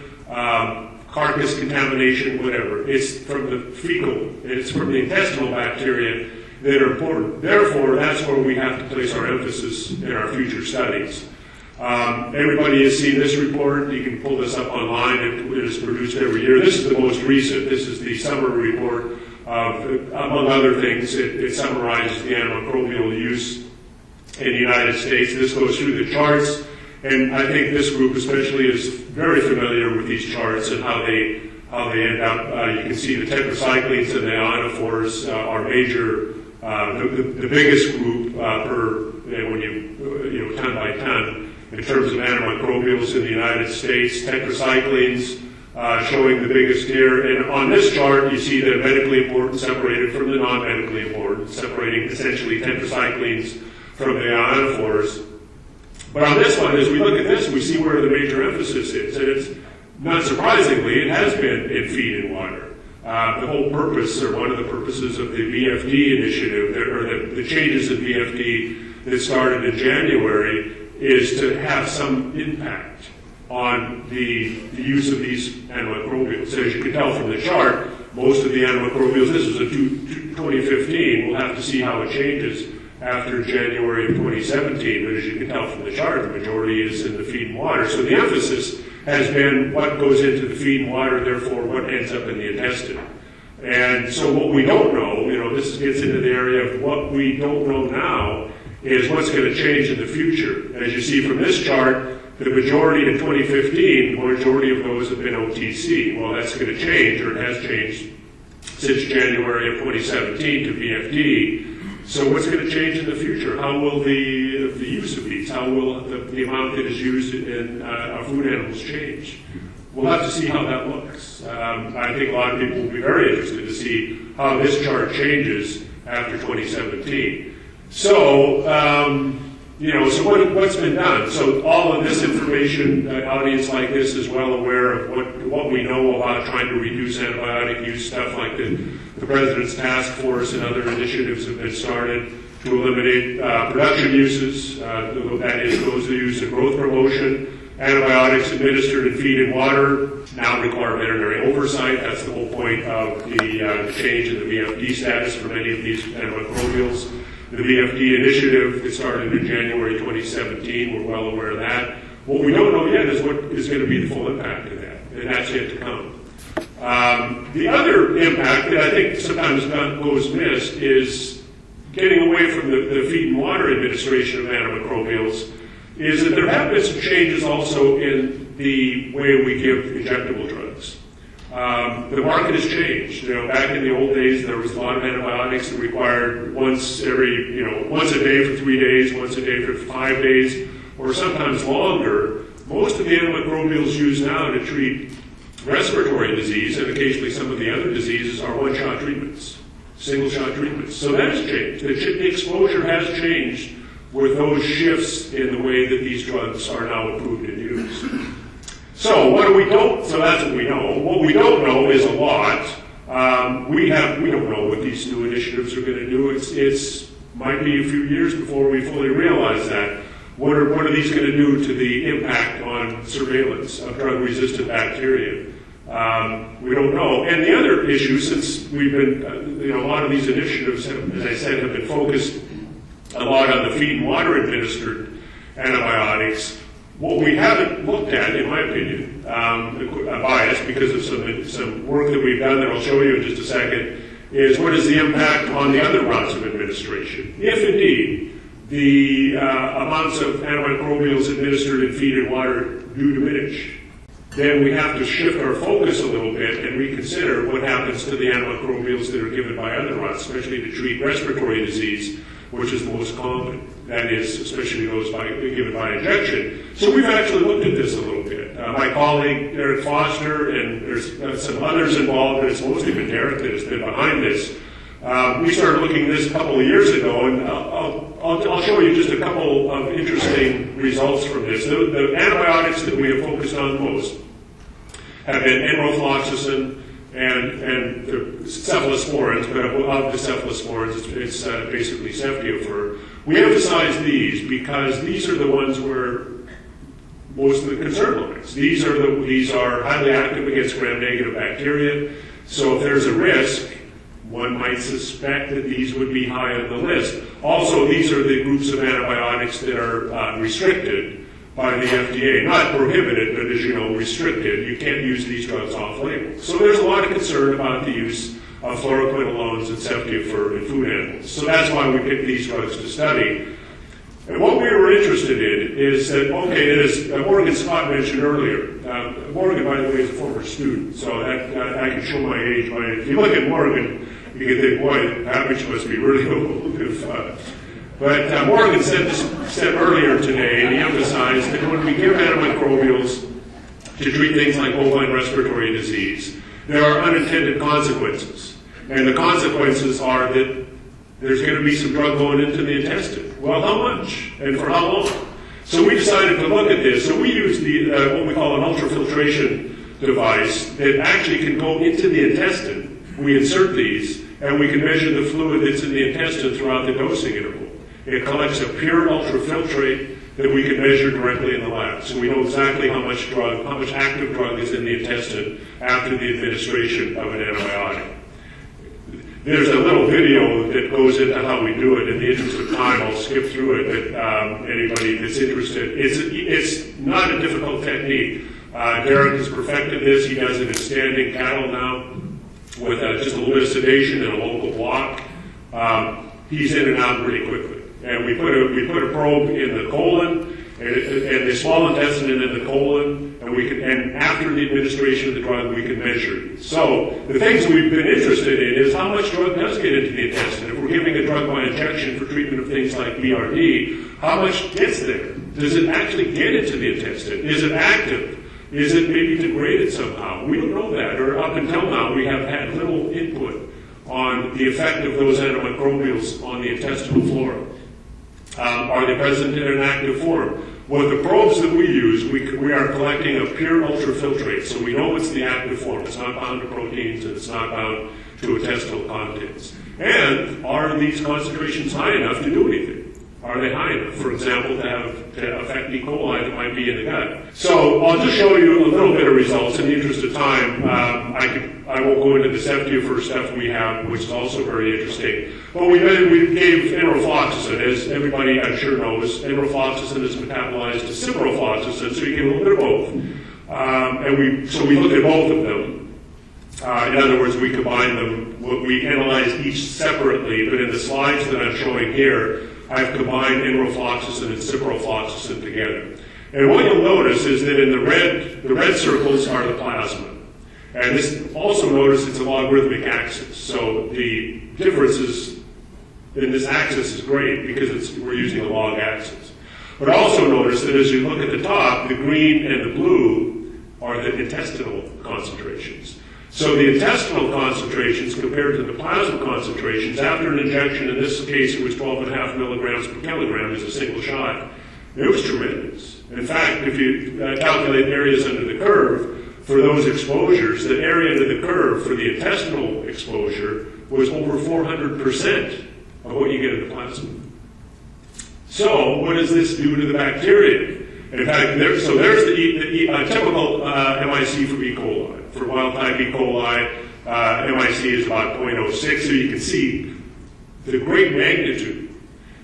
carcass contamination, whatever. It's from the fecal, it's from the intestinal bacteria that are important. Therefore, that's where we have to place our emphasis in our future studies. Everybody has seen this report. You can pull this up online. It is produced every year. This is the most recent. This is the summary report. Among other things, it summarizes the antimicrobial use in the United States. This goes through the charts, and I think this group especially is very familiar with these charts and how they end up. You can see the tetracyclines and the ionophores are major, the biggest group when you ton by ton. In terms of antimicrobials in the United States, tetracyclines showing the biggest here. And on this chart, you see the medically important separated from the non-medically important, separating essentially tetracyclines from the ionophores. But on this one, as we look at this, we see where the major emphasis is. And it's not surprisingly, it has been in feed and water. The whole purpose, or one of the purposes of the VFD initiative, or the changes in VFD that started in January, is to have some impact on the use of these antimicrobials. So as you can tell from the chart, most of the antimicrobials, this was in 2015, we'll have to see how it changes after January of 2017, but as you can tell from the chart, the majority is in the feed and water. So the emphasis has been what goes into the feed and water, therefore what ends up in the intestine. And so what we don't know, this gets into the area of what we don't know now is what's going to change in the future. As you see from this chart, the majority in 2015, the majority of those have been OTC. Well, that's going to change, or it has changed since January of 2017 to VFD. So what's going to change in the future? How will the use of these, how will the amount that is used in our food animals change? We'll have to see how that looks. I think a lot of people will be very interested to see how this chart changes after 2017. So, so what's been done? So all of this information, an audience like this is well aware of what we know about trying to reduce antibiotic use, stuff like the President's Task Force and other initiatives have been started to eliminate production uses, that is, those that use of growth promotion. Antibiotics administered in feed and water now require veterinary oversight. That's the whole point of the change in the VFD status for many of these antimicrobials. The VFD initiative that started in January 2017, we're well aware of that. What we don't know yet is what is going to be the full impact of that, and that's yet to come. The other impact that I think sometimes goes missed is getting away from the feed and water administration of antimicrobials, is that there have been some changes also in the way we give injectable drugs. The market has changed. Back in the old days, there was a lot of antibiotics that required once a day for 3 days, once a day for 5 days, or sometimes longer. Most of the antimicrobials used now to treat respiratory disease, and occasionally some of the other diseases, are one-shot treatments, single-shot treatments. So that has changed. The exposure has changed with those shifts in the way that these drugs are now approved and used. So so that's what we know. What we don't know is a lot. We don't know what these new initiatives are going to do. It's might be a few years before we fully realize that. What are these going to do to the impact on surveillance of drug-resistant bacteria? We don't know. And the other issue, since we've been, a lot of these initiatives, as I said, have been focused a lot on the feed and water administered antibiotics. What we haven't looked at, in my opinion, a bias because of some work that we've done that I'll show you in just a second, is what is the impact on the other routes of administration. If indeed the amounts of antimicrobials administered in feed and water do diminish, then we have to shift our focus a little bit and reconsider what happens to the antimicrobials that are given by other routes, especially to treat respiratory disease, which is the most common. That is, especially those given by injection. So we've actually looked at this a little bit. My colleague, Derek Foster, and there's some others involved, but it's mostly been Derek that has been behind this. We started looking at this a couple of years ago, and I'll show you just a couple of interesting results from this. The antibiotics that we have focused on most have been enrofloxacin and the cephalosporins, but of the cephalosporins, it's basically ceftiofur. We emphasize these because these are the ones where most of the concern lies. These are highly active against gram-negative bacteria, so if there's a risk, one might suspect that these would be high on the list. Also, these are the groups of antibiotics that are restricted by the FDA. Not prohibited, but as you know, restricted. You can't use these drugs off-label. So there's a lot of concern about the use of fluoroquinolones and ceftiofur in food animals. So that's why we picked these drugs to study. And what we were interested in is that, as Morgan Scott mentioned earlier, Morgan, by the way, is a former student, so that I can show my age. If you look at Morgan, you can think, boy, Papich must be really old. But Morgan said earlier today, and he emphasized that when we give antimicrobials to treat things like bovine respiratory disease, there are unintended consequences. And the consequences are that there's going to be some drug going into the intestine. Well, how much? And for how long? So we decided to look at this. So we used what we call an ultrafiltration device that actually can go into the intestine we insert these, and we can measure the fluid that's in the intestine throughout the dosing interval. It collects a pure ultrafiltrate that we can measure directly in the lab. So we know exactly how much active drug is in the intestine after the administration of an antibiotic. There's a little video that goes into how we do it. In the interest of time, I'll skip through it, but anybody that's interested, it's not a difficult technique. Derek has perfected this. He does it in standing cattle now with just a little bit of sedation and a local block. He's in and out pretty quickly. And we put a probe in the colon and the small intestine and in the colon, and after the administration of the drug, we can measure. So the things we've been interested in is how much drug does get into the intestine. If we're giving a drug by injection for treatment of things like BRD, how much gets there? Does it actually get into the intestine? Is it active? Is it maybe degraded somehow? We don't know that, or up until now, we have had little input on the effect of those antimicrobials on the intestinal flora. Are they present in an active form? Well, the probes that we use, we are collecting a pure ultrafiltrate, so we know it's the active form. It's not bound to proteins, and it's not bound to intestinal contents. And are these concentrations high enough to do anything? Are they high enough, for example, to affect E. coli that might be in the gut? So I'll just show you a little bit of results in the interest of time. I won't go into the septio stuff we have, which is also very interesting. But we gave enrofloxacin, as everybody I'm sure knows. Enrofloxacin is metabolized to ciprofloxacin, so you get a little bit of both. So we looked at both of them. In other words, we combined them. We analyzed each separately, but in the slides that I'm showing here, I've combined enrofloxacin and ciprofloxacin together. And what you'll notice is that in the red circles are the plasma. And this also notice it's a logarithmic axis. So the differences in this axis is great because we're using a log axis. But also notice that as you look at the top, the green and the blue are the intestinal concentrations. So the intestinal concentrations compared to the plasma concentrations after an injection, in this case it was 12.5 milligrams per kilogram as a single shot, it was tremendous. In fact, if you calculate areas under the curve for those exposures, the area under the curve for the intestinal exposure was over 400% of what you get in the plasma. So what does this do to the bacteria? In fact, there's the typical MIC for E. coli. For wild-type E. coli, MIC is about 0.06, so you can see the great magnitude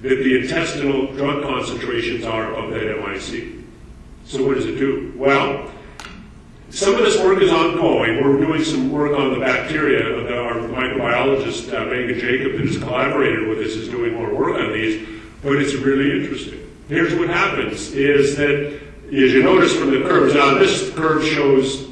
that the intestinal drug concentrations are of that MIC. So what does it do? Well, some of this work is ongoing. We're doing some work on the bacteria. Our microbiologist, Megan Jacob, that has collaborated with us, is doing more work on these, but it's really interesting. Here's what happens, is that, as you notice from the curves, now this curve shows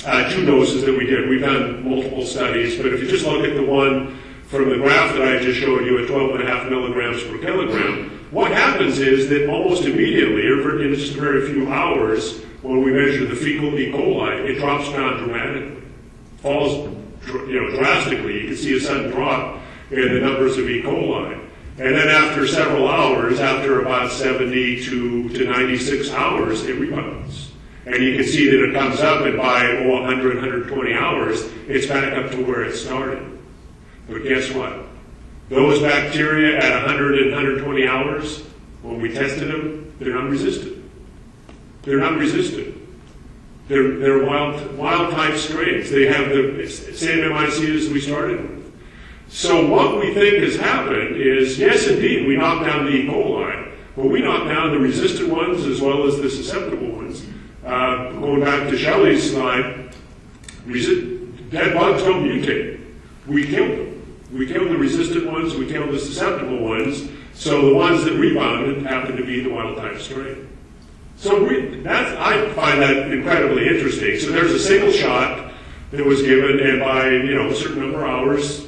2 doses that we did. We've done multiple studies, but if you just look at the one from the graph that I just showed you at 12.5 milligrams per kilogram, what happens is that almost immediately, or in just a very few hours, when we measure the fecal E. coli, it drops down dramatically, falls drastically. You can see a sudden drop in the numbers of E. coli. And then after several hours, after about 70 to 96 hours, it rebounds. And you can see that it comes up, and by 100, 120 hours, it's back up to where it started. But guess what? Those bacteria at 100 and 120 hours, when we tested them, they're not resistant. They're not resistant. They're wild-type strains. They have the same MIC as we started with. So what we think has happened is, yes, indeed, we knock down the E. coli, but we knock down the resistant ones as well as the susceptible ones. Going back to Shelley's slide, dead bugs don't mutate. We kill them. We kill the resistant ones, we kill the susceptible ones, so the ones that rebounded happen to be the wild-type strain. So I find that incredibly interesting. So there's a single shot that was given, and by a certain number of hours,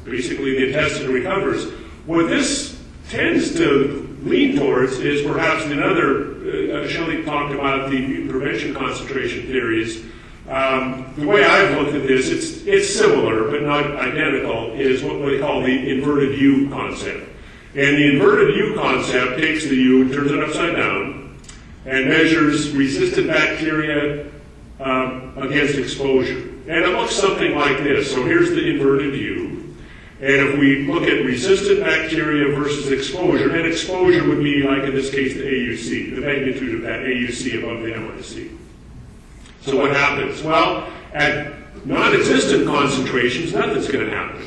basically the intestine recovers. What this tends to lean towards is perhaps another, Shelley talked about the mutant prevention concentration theories. The way I've looked at this, it's similar but not identical, is what we call the inverted U concept. And the inverted U concept takes the U and turns it upside down and measures resistant bacteria against exposure. And it looks something like this. So here's the inverted U. And if we look at resistant bacteria versus exposure, and exposure would be, like in this case, the AUC, the magnitude of that AUC above the MIC. So what happens? Well, at non-existent concentrations, nothing's going to happen.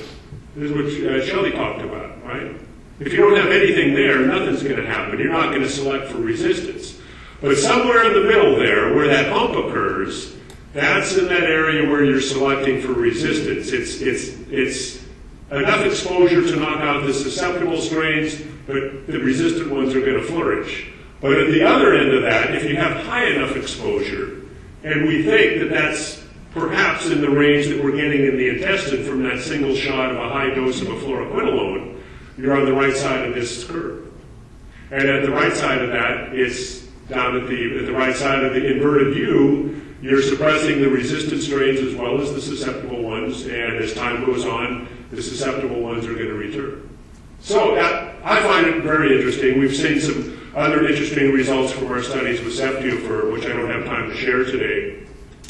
This is what Shelley talked about, right? If you don't have anything there, nothing's going to happen. You're not going to select for resistance. But somewhere in the middle there, where that hump occurs, that's in that area where you're selecting for resistance. It's enough exposure to knock out the susceptible strains, but the resistant ones are going to flourish. But at the other end of that, if you have high enough exposure, and we think that that's perhaps in the range that we're getting in the intestine from that single shot of a high dose of a fluoroquinolone, you're on the right side of this curve. And at the right side of that, it's down at the right side of the inverted U, you're suppressing the resistant strains as well as the susceptible ones, and as time goes on, the susceptible ones are going to return. So I find it very interesting. We've seen some other interesting results from our studies with ceftiofur, which I don't have time to share today.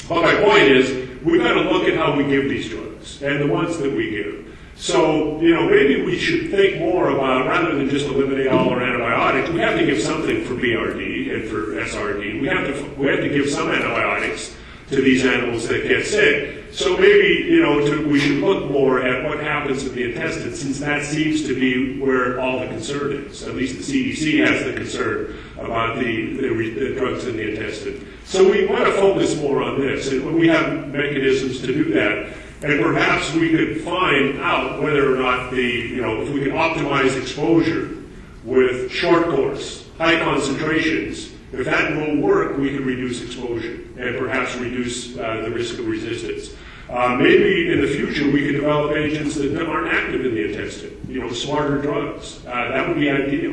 But my point is, we've got to look at how we give these drugs and the ones that we give. So, maybe we should think more about, rather than just eliminate all our antibiotics, we have to give something for BRD and for SRD. We have to give some antibiotics to these animals that get sick. So maybe, we should look more at what happens in the intestine, since that seems to be where all the concern is. At least the CDC has the concern about the drugs in the intestine. So we want to focus more on this, and we have mechanisms to do that. And perhaps we could find out whether or not if we can optimize exposure with short course, high concentrations. If that will work, we could reduce exposure and perhaps reduce the risk of resistance. Maybe in the future we could develop agents that aren't active in the intestine, smarter drugs. That would be ideal.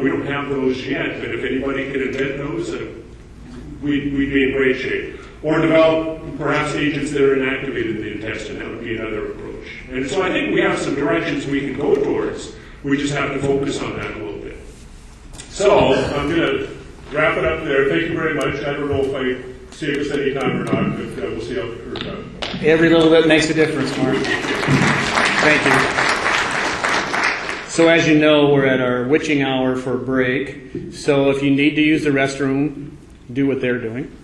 We don't have those yet, but if anybody could invent those, we'd be in great shape. Or develop perhaps agents that are inactivated in the intestine. That would be another approach. And so I think we have some directions we can go towards. We just have to focus on that a little bit. So I'm going to wrap it up there. Thank you very much. I don't know if I save us any time or not, but we'll see how it turns out. Every little bit makes a difference, Mark. Thank you. So as you know, we're at our witching hour for a break. So if you need to use the restroom, do what they're doing.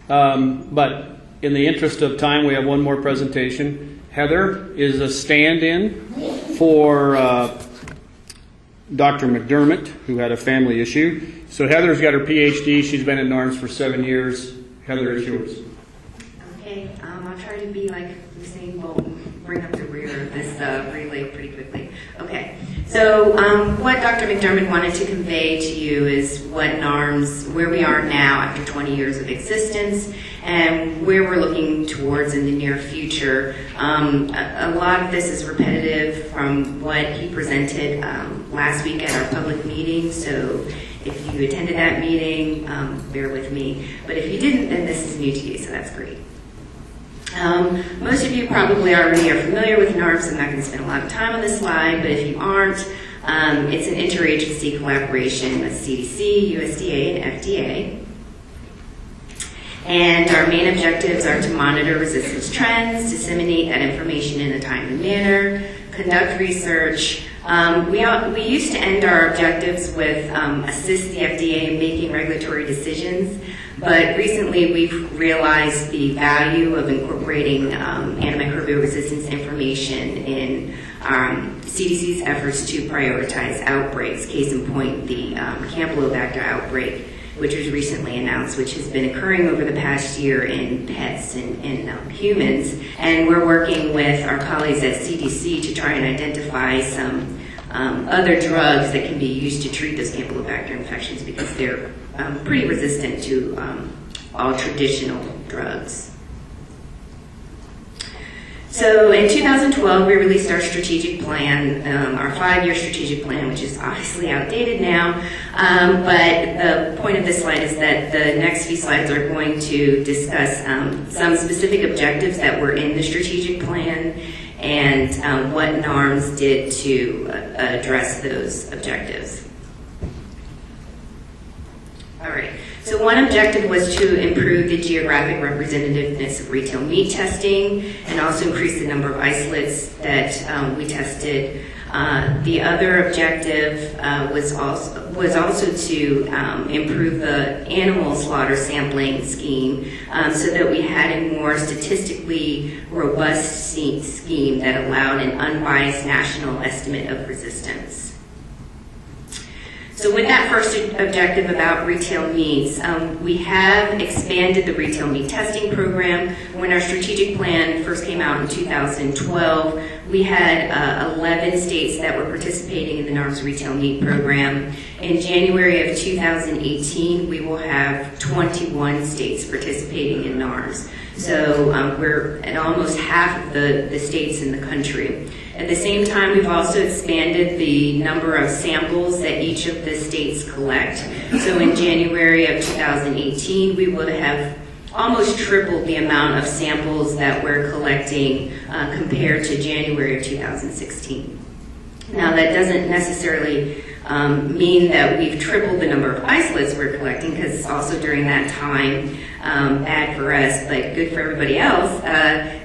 But in the interest of time, we have one more presentation. Heather is a stand-in for Dr. McDermott, who had a family issue. So Heather's got her PhD. She's been in NARMS for 7 years. Heather, is yours. Okay, I'll try to be like Usain Bolt, bring up the rear of this relay pretty quickly. Okay, so what Dr. McDermott wanted to convey to you is what NARMS, where we are now after 20 years of existence, and where we're looking towards in the near future. A lot of this is repetitive from what he presented last week at our public meeting, so if you attended that meeting, bear with me. But if you didn't, then this is new to you, so that's great. Most of you probably already are familiar with NARMS. I'm not going to spend a lot of time on this slide, but if you aren't, it's an interagency collaboration with CDC, USDA, and FDA. And our main objectives are to monitor resistance trends, disseminate that information in a timely manner, conduct research. We used to end our objectives with assist the FDA in making regulatory decisions, but recently we've realized the value of incorporating antimicrobial resistance information in CDC's efforts to prioritize outbreaks. Case in point, the Campylobacter outbreak, which was recently announced, which has been occurring over the past year in pets and humans. And we're working with our colleagues at CDC to try and identify some other drugs that can be used to treat those Campylobacter infections, because they're pretty resistant to all traditional drugs. So in 2012, we released our strategic plan, our 5-year strategic plan, which is obviously outdated now. But the point of this slide is that the next few slides are going to discuss some specific objectives that were in the strategic plan and what NARMS did to address those objectives. All right. So So one objective was to improve the geographic representativeness of retail meat testing and also increase the number of isolates that we tested. The other objective was also to improve the animal slaughter sampling scheme so that we had a more statistically robust scheme that allowed an unbiased national estimate of resistance. So with that first objective about retail meats, we have expanded the retail meat testing program. When our strategic plan first came out in 2012, we had 11 states that were participating in the NARMS retail meat program. In January of 2018, we will have 21 states participating in NARMS. So we're at almost half of the states in the country. At the same time, we've also expanded the number of samples that each of the states collect. So in January of 2018, we would have almost tripled the amount of samples that we're collecting compared to January of 2016. Now, that doesn't necessarily mean that we've tripled the number of isolates we're collecting, because also during that time, bad for us, but good for everybody else,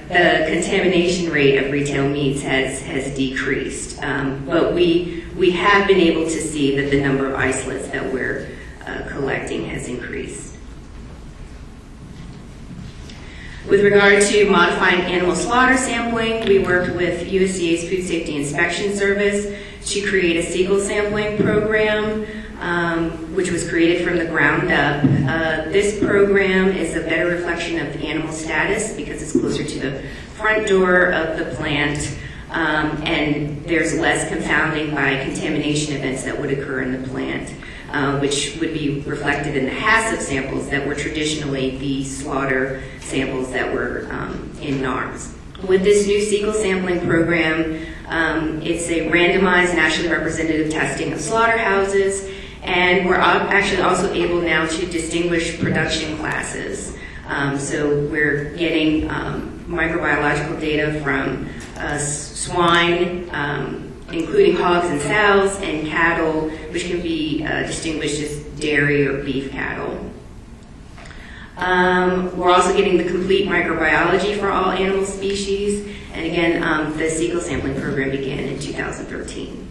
the contamination rate of retail meats has decreased. But we have been able to see that the number of isolates that we're collecting has increased. With regard to modifying animal slaughter sampling, we worked with USDA's Food Safety Inspection Service to create a Siebel sampling program, which was created from the ground up. This program is a better reflection of the animal status because it's closer to the front door of the plant, and there's less confounding by contamination events that would occur in the plant, which would be reflected in the HACCP samples that were traditionally the slaughter samples that were in NARMS. With this new Siebel sampling program, it's a randomized nationally representative testing of slaughterhouses, and we're actually also able now to distinguish production classes. So we're getting microbiological data from swine, including hogs and sows, and cattle, which can be distinguished as dairy or beef cattle. We're also getting the complete microbiology for all animal species, and again, the Siebel sampling program began in 2013.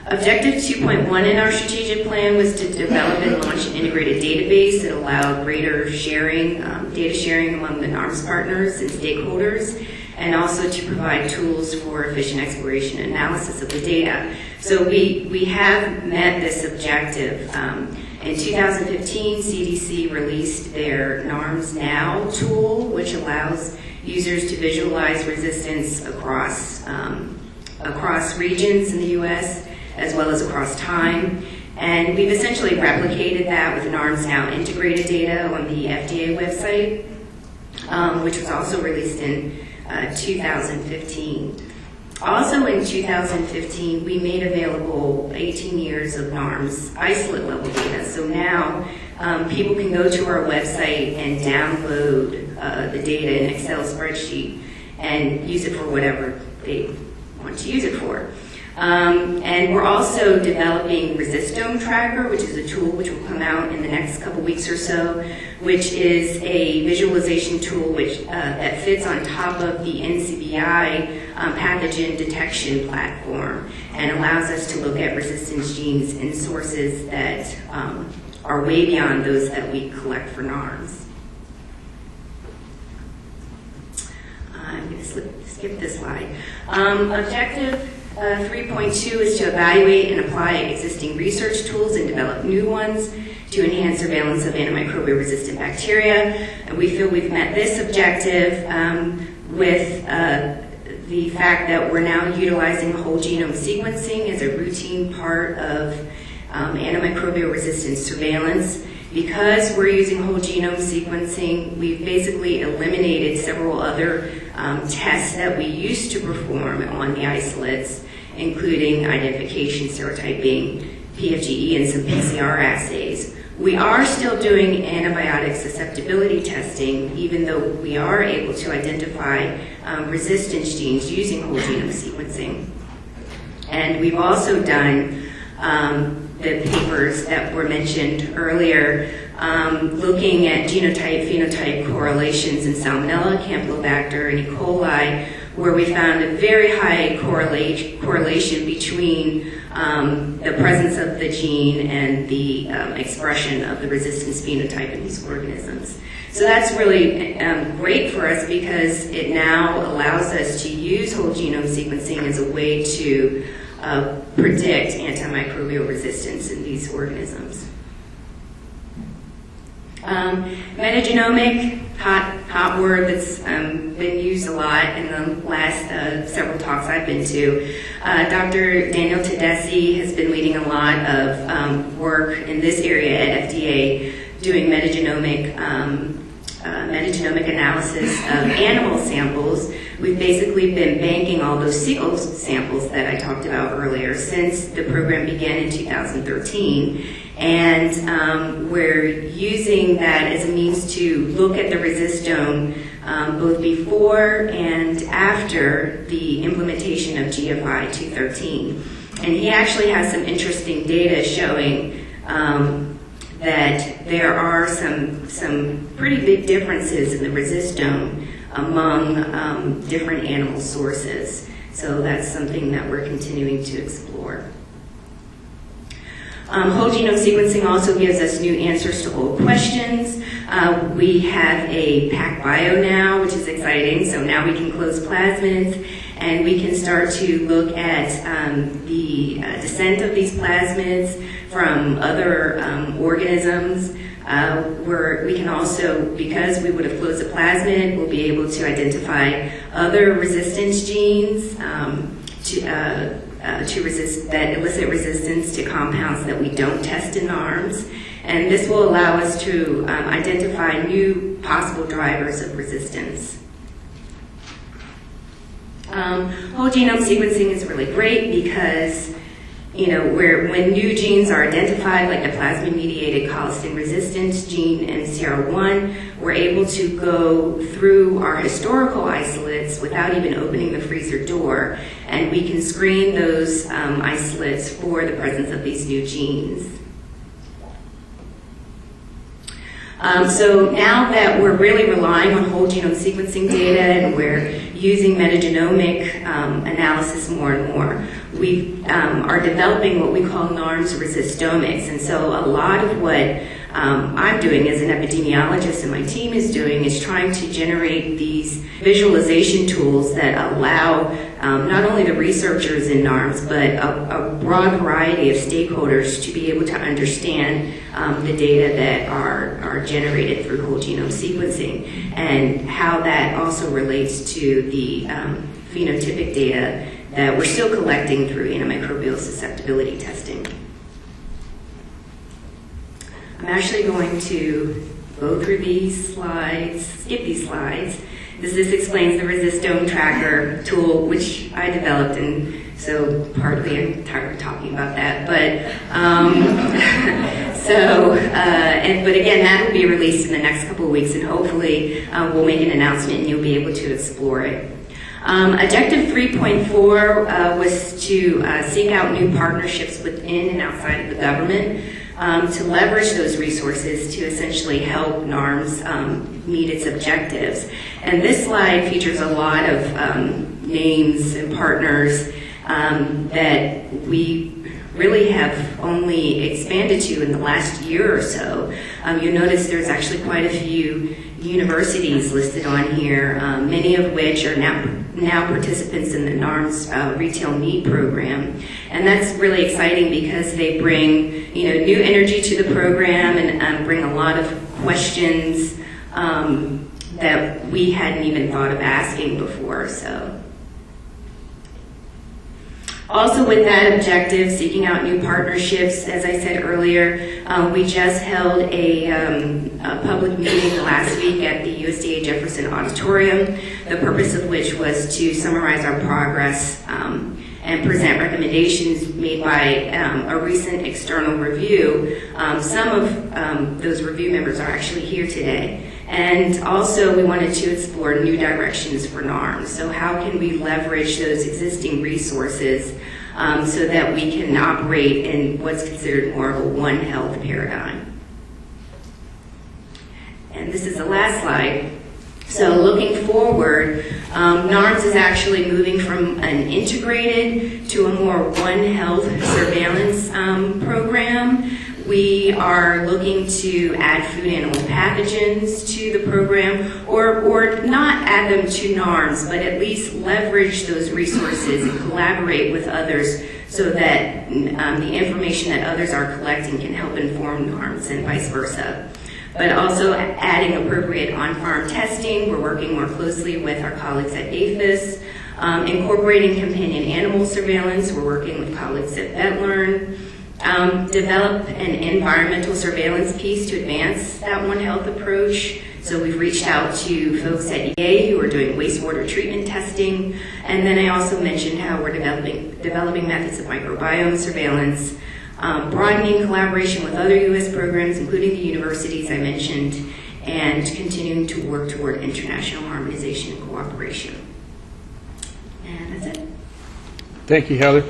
Objective 2.1 in our strategic plan was to develop and launch an integrated database that allowed greater sharing, data sharing among the NARMS partners and stakeholders, and also to provide tools for efficient exploration and analysis of the data. So we have met this objective. In 2015, CDC released their NARMS Now tool, which allows users to visualize resistance across regions in the U.S., as well as across time. And we've essentially replicated that with NARMS Now integrated data on the FDA website, which was also released in 2015. Also in 2015, we made available 18 years of NARMS isolate level data. So now people can go to our website and download the data in an Excel spreadsheet and use it for whatever they want to use it for. And we're also developing Resistome Tracker, which is a tool which will come out in the next couple weeks or so, which is a visualization tool that fits on top of the NCBI pathogen detection platform and allows us to look at resistance genes in sources that are way beyond those that we collect for NARMS. I'm going to skip this slide. Objective 3.2 is to evaluate and apply existing research tools and develop new ones to enhance surveillance of antimicrobial resistant bacteria. And we feel we've met this objective with the fact that we're now utilizing whole genome sequencing as a routine part of antimicrobial resistance surveillance. Because we're using whole genome sequencing, we've basically eliminated several other tests that we used to perform on the isolates, including identification, serotyping, PFGE, and some PCR assays. We are still doing antibiotic susceptibility testing, even though we are able to identify resistance genes using whole genome sequencing. And we've also done the papers that were mentioned earlier, looking at genotype-phenotype correlations in Salmonella, Campylobacter, and E. coli, where we found a very high correlation between the presence of the gene and the expression of the resistance phenotype in these organisms. So that's really great for us because it now allows us to use whole genome sequencing as a way to predict antimicrobial resistance in these organisms. Metagenomic, hot word that's been used a lot in the last several talks I've been to. Dr. Daniel Tedeschi has been leading a lot of work in this area at FDA, doing metagenomic analysis of animal samples. We've basically been banking all those fecal samples that I talked about earlier since the program began in 2013. And we're using that as a means to look at the resistome both before and after the implementation of GFI 213. And he actually has some interesting data showing that there are some pretty big differences in the resistome among different animal sources. So that's something that we're continuing to explore. Whole genome sequencing also gives us new answers to old questions. We have a PacBio now, which is exciting. So now we can close plasmids, and we can start to look at the descent of these plasmids from other organisms. Where we can also, because we would have closed a plasmid, we'll be able to identify other resistance genes that elicit resistance to compounds that we don't test in NARMS. And this will allow us to identify new possible drivers of resistance. Whole genome sequencing is really great because when new genes are identified, like the plasmid-mediated colistin resistance gene and CR1, we're able to go through our historical isolates without even opening the freezer door, and we can screen those isolates for the presence of these new genes. So now that we're really relying on whole genome sequencing data and we're using metagenomic analysis more and more, we are developing what we call NARMS resistomics. And so a lot of what I'm doing as an epidemiologist and my team is doing is trying to generate these visualization tools that allow not only the researchers in NARMS, but a broad variety of stakeholders to be able to understand the data that are generated through whole genome sequencing and how that also relates to the phenotypic data that we're still collecting through antimicrobial susceptibility testing. I'm actually going to go through these slides, skip these slides. This explains the resistome tracker tool, which I developed, and so partly I'm tired of talking about that. But but again, that will be released in the next couple of weeks, and hopefully we'll make an announcement and you'll be able to explore it. Objective 3.4 was to seek out new partnerships within and outside of the government to leverage those resources to essentially help NARMS meet its objectives. And this slide features a lot of names and partners that we really have only expanded to in the last year or so. You'll notice there's actually quite a few universities listed on here, many of which are now participants in the NARMS Retail Meat Program. And that's really exciting because they bring new energy to the program and bring a lot of questions that we hadn't even thought of asking before. So. Also with that objective, seeking out new partnerships, as I said earlier, we just held a public meeting last week at the USDA Jefferson Auditorium, the purpose of which was to summarize our progress and present recommendations made by a recent external review. Some of those review members are actually here today. And also we wanted to explore new directions for NARMS. So how can we leverage those existing resources so that we can operate in what's considered more of a One Health paradigm. And this is the last slide. So looking forward, NARMS is actually moving from an integrated to a more One Health surveillance program. We are looking to add food animal pathogens to the program, or not add them to NARMS, but at least leverage those resources and collaborate with others so that the information that others are collecting can help inform NARMS and vice versa. But also adding appropriate on-farm testing. We're working more closely with our colleagues at APHIS. Incorporating companion animal surveillance. We're working with colleagues at VetLearn. Develop an environmental surveillance piece to advance that One Health approach. So we've reached out to folks at EA who are doing wastewater treatment testing. And then I also mentioned how we're developing methods of microbiome surveillance. Broadening collaboration with other U.S. programs, including the universities I mentioned, and continuing to work toward international harmonization and cooperation. And that's it. Thank you, Heather.